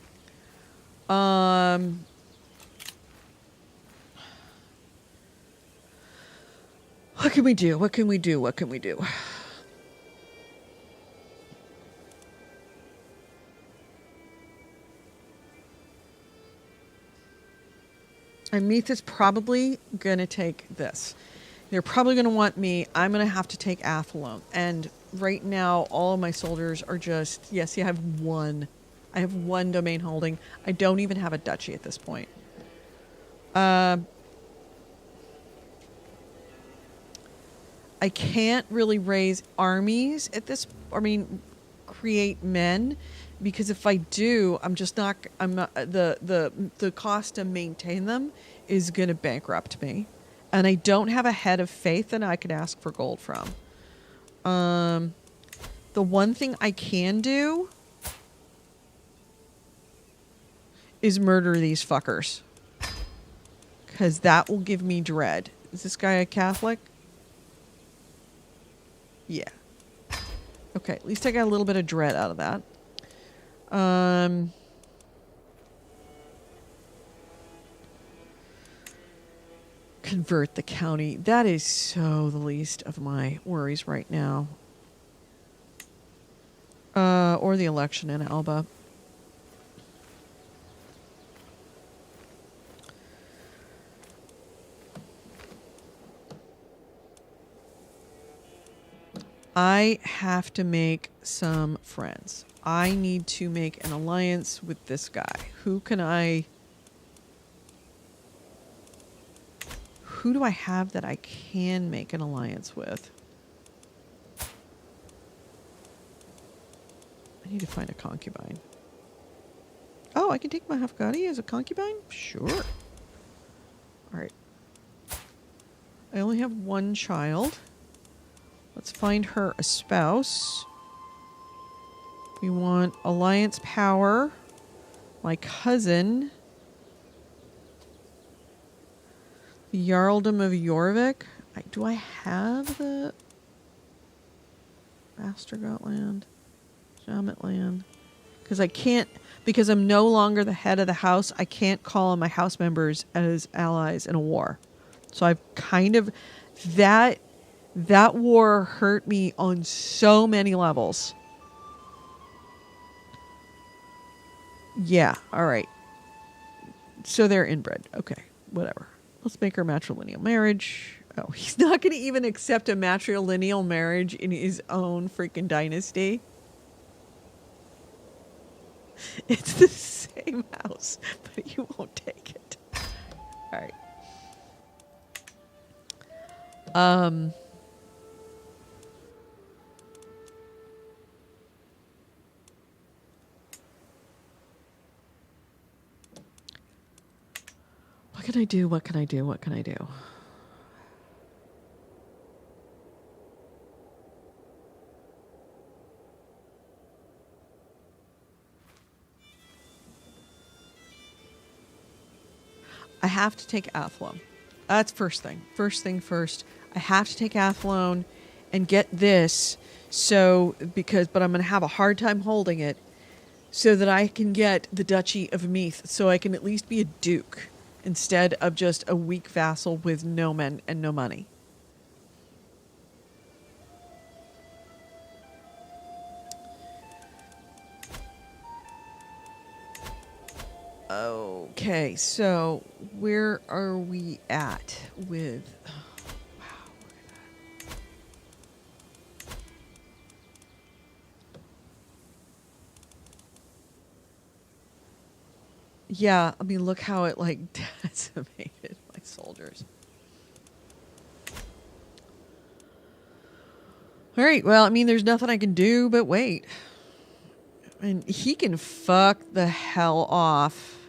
What can we do? What can we do? What can we do? And Meath is probably going to take this. They're probably going to want me. I'm going to have to take Athlone. And right now, all of my soldiers are just... Yes, I have one. I have one domain holding. I don't even have a duchy at this point. I can't really raise armies at this... create men. Because if I do, the cost to maintain them is going to bankrupt me. And I don't have a head of faith that I could ask for gold from. The one thing I can do is murder these fuckers. Because that will give me dread. Is this guy a Catholic? Yeah. Okay, at least I got a little bit of dread out of that. Convert the county. That is so the least of my worries right now. Or the election in Alba. I have to make some friends. I need to make an alliance with this guy. Who do I have that I can make an alliance with? I need to find a concubine. Oh, I can take my Hafgadi as a concubine? Sure. All right. I only have one child. Let's find her a spouse. We want alliance power. My cousin. The Jarldom of Jorvik. Do I have the Astergot land? Jamet land? Because I can't, because I'm no longer the head of the house, I can't call on my house members as allies in a war. So I've kind of, that war hurt me on so many levels. Yeah, all right. So they're inbred. Okay, whatever. Let's make her matrilineal marriage. Oh, he's not going to even accept a matrilineal marriage in his own freaking dynasty. It's the same house, but you won't take it. All right. What can I do? What can I do? What can I do? I have to take Athlone. That's first thing. First thing first. I have to take Athlone and get this but I'm going to have a hard time holding it so that I can get the Duchy of Meath so I can at least be a duke instead of just a weak vassal with no men and no money. Okay, so where are we at with... wow. Yeah, I mean, look how it, like, decimated my soldiers. All right, well, I mean, there's nothing I can do but wait. And he can fuck the hell off.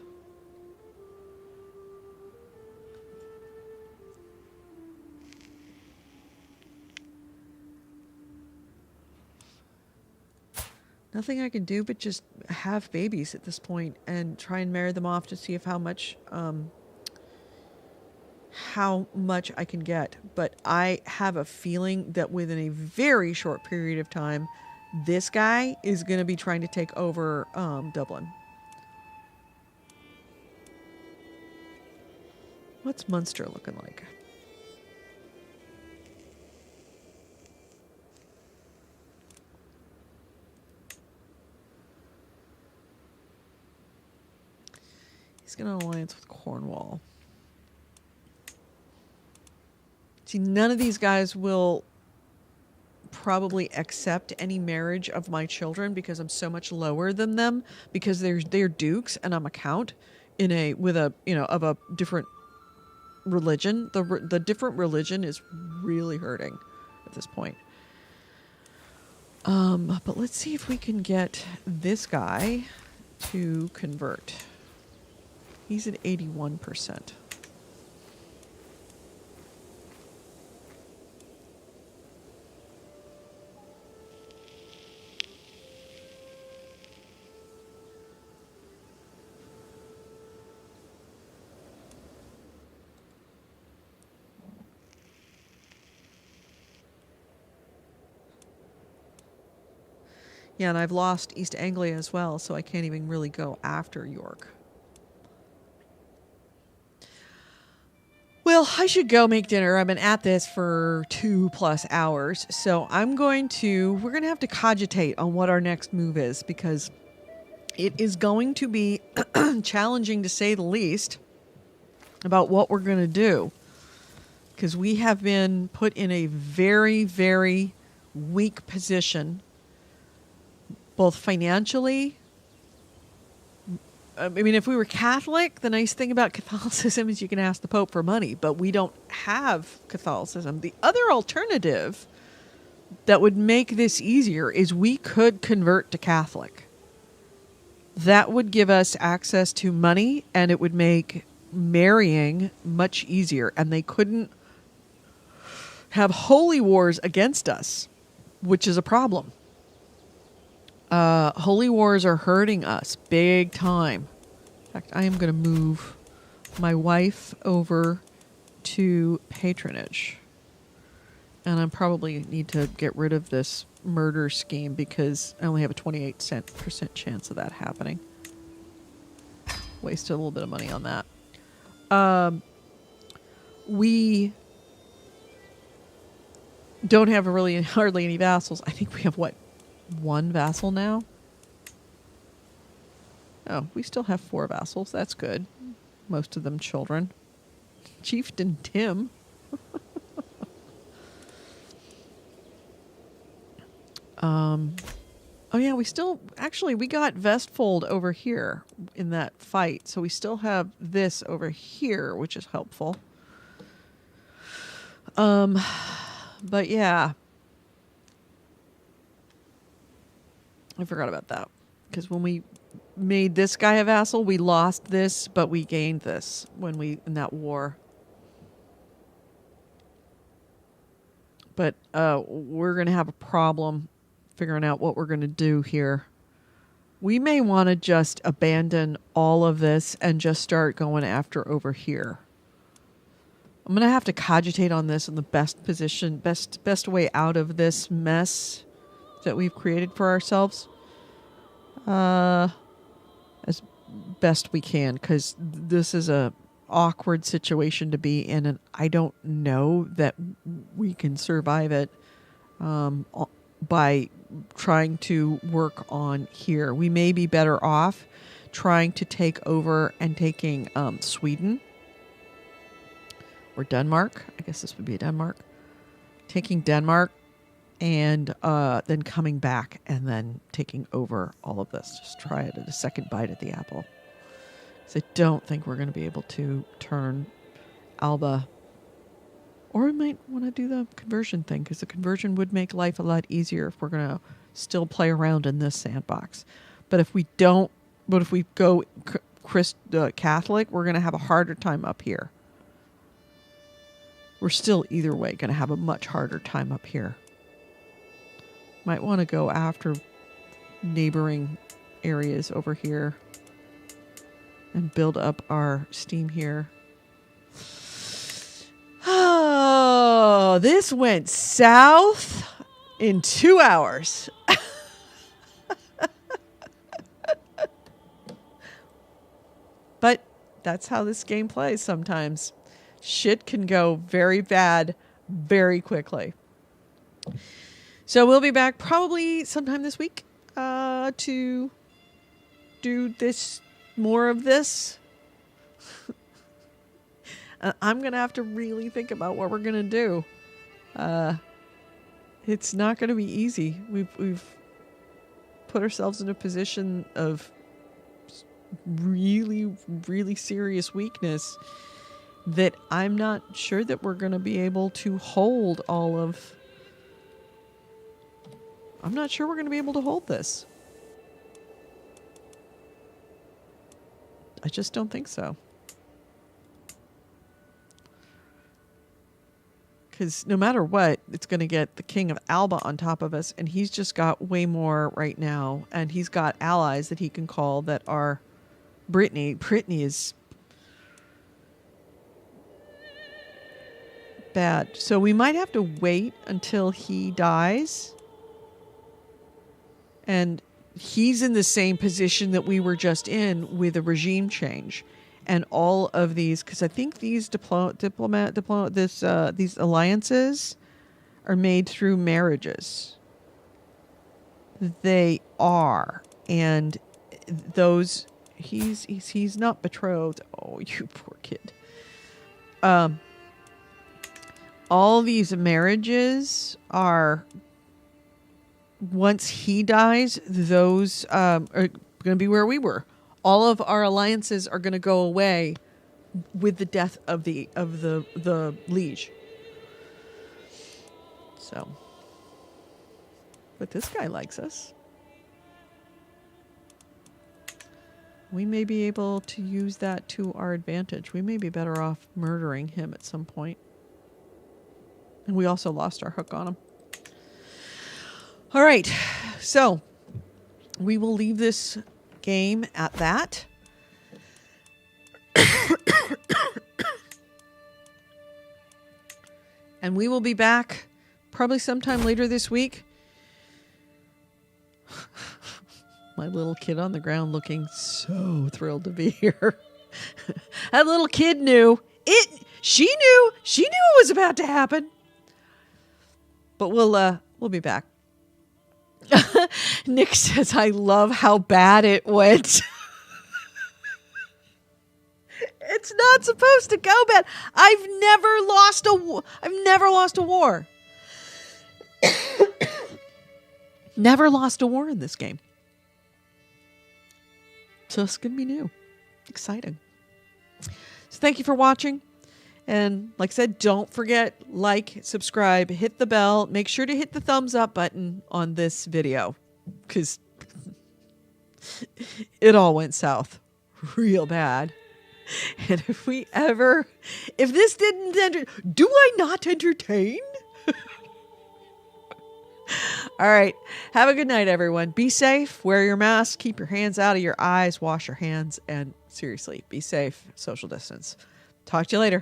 Nothing I can do but just have babies at this point and try and marry them off to see if how much I can get. But I have a feeling that within a very short period of time, this guy is going to be trying to take over Dublin. What's Munster looking like? He's got an alliance with Cornwall. See, none of these guys will probably accept any marriage of my children because I'm so much lower than them, because they're dukes and I'm a count of a different religion. The different religion is really hurting at this point. But let's see if we can get this guy to convert. He's at 81%. Yeah, and I've lost East Anglia as well, so I can't even really go after York. Well, I should go make dinner. I've been at this for 2+ hours. So we're going to have to cogitate on what our next move is, because it is going to be challenging to say the least about what we're going to do. Because we have been put in a very, very weak position, both financially. I mean, if we were Catholic, the nice thing about Catholicism is you can ask the Pope for money, but we don't have Catholicism. The other alternative that would make this easier is we could convert to Catholic. That would give us access to money, and it would make marrying much easier. And they couldn't have holy wars against us, which is a problem. Holy wars are hurting us big time. In fact, I am going to move my wife over to patronage. And I probably need to get rid of this murder scheme because I only have a 28% chance of that happening. Wasted a little bit of money on that. We don't have hardly any vassals. I think we have, what, one vassal now? Oh, we still have 4 vassals. That's good. Most of them children. Chieftain Tim. Oh yeah, we got Vestfold over here in that fight. So we still have this over here, which is helpful. But yeah. I forgot about that. Because when we made this guy a vassal, we lost this, but we gained this in that war. But we're going to have a problem figuring out what we're going to do here. We may want to just abandon all of this and just start going after over here. I'm going to have to cogitate on this in the best way out of this mess that we've created for ourselves. As best we can, because this is a awkward situation to be in, and I don't know that we can survive it by trying to work on here. We may be better off trying to take over and taking Sweden or Denmark. I guess this would be Denmark. Taking Denmark and then coming back and then taking over all of this. Just try it at a second bite at the apple. Because I don't think we're going to be able to turn Alba. Or we might want to do the conversion thing, because the conversion would make life a lot easier if we're going to still play around in this sandbox. But if we don't, if we go Catholic, we're going to have a harder time up here. We're still either way going to have a much harder time up here. Might want to go after neighboring areas over here and build up our steam here. Oh, this went south in 2 hours. But that's how this game plays sometimes. Shit can go very bad very quickly. So we'll be back probably sometime this week to do more of this. I'm going to have to really think about what we're going to do. It's not going to be easy. We've put ourselves in a position of really, really serious weakness that I'm not sure that we're going to be able to hold all of. I'm not sure we're going to be able to hold this. I just don't think so. Because no matter what, it's going to get the King of Alba on top of us, and he's just got way more right now, and he's got allies that he can call that are Brittany. Brittany is bad. So we might have to wait until he dies. And he's in the same position that we were just in with a regime change. And all of these, because I think these these alliances are made through marriages. They are. And those, he's not betrothed. Oh, you poor kid. All these marriages are, once he dies, those are going to be where we were. All of our alliances are going to go away with the death of the liege. So, but this guy likes us. We may be able to use that to our advantage. We may be better off murdering him at some point. And we also lost our hook on him. All right. So we will leave this game at that. And we will be back probably sometime later this week. My little kid on the ground looking so thrilled to be here. That little kid knew it. She knew it was about to happen. But we'll be back. Nick says, I love how bad it went. It's not supposed to go bad. I've never lost a war. Never lost a war in this game. So it's going to be new. Exciting. So thank you for watching. And like I said, don't forget, like, subscribe, hit the bell. Make sure to hit the thumbs up button on this video, because it all went south real bad. And if this didn't, do I not entertain? All right. Have a good night, everyone. Be safe. Wear your mask. Keep your hands out of your eyes. Wash your hands. And seriously, be safe. Social distance. Talk to you later.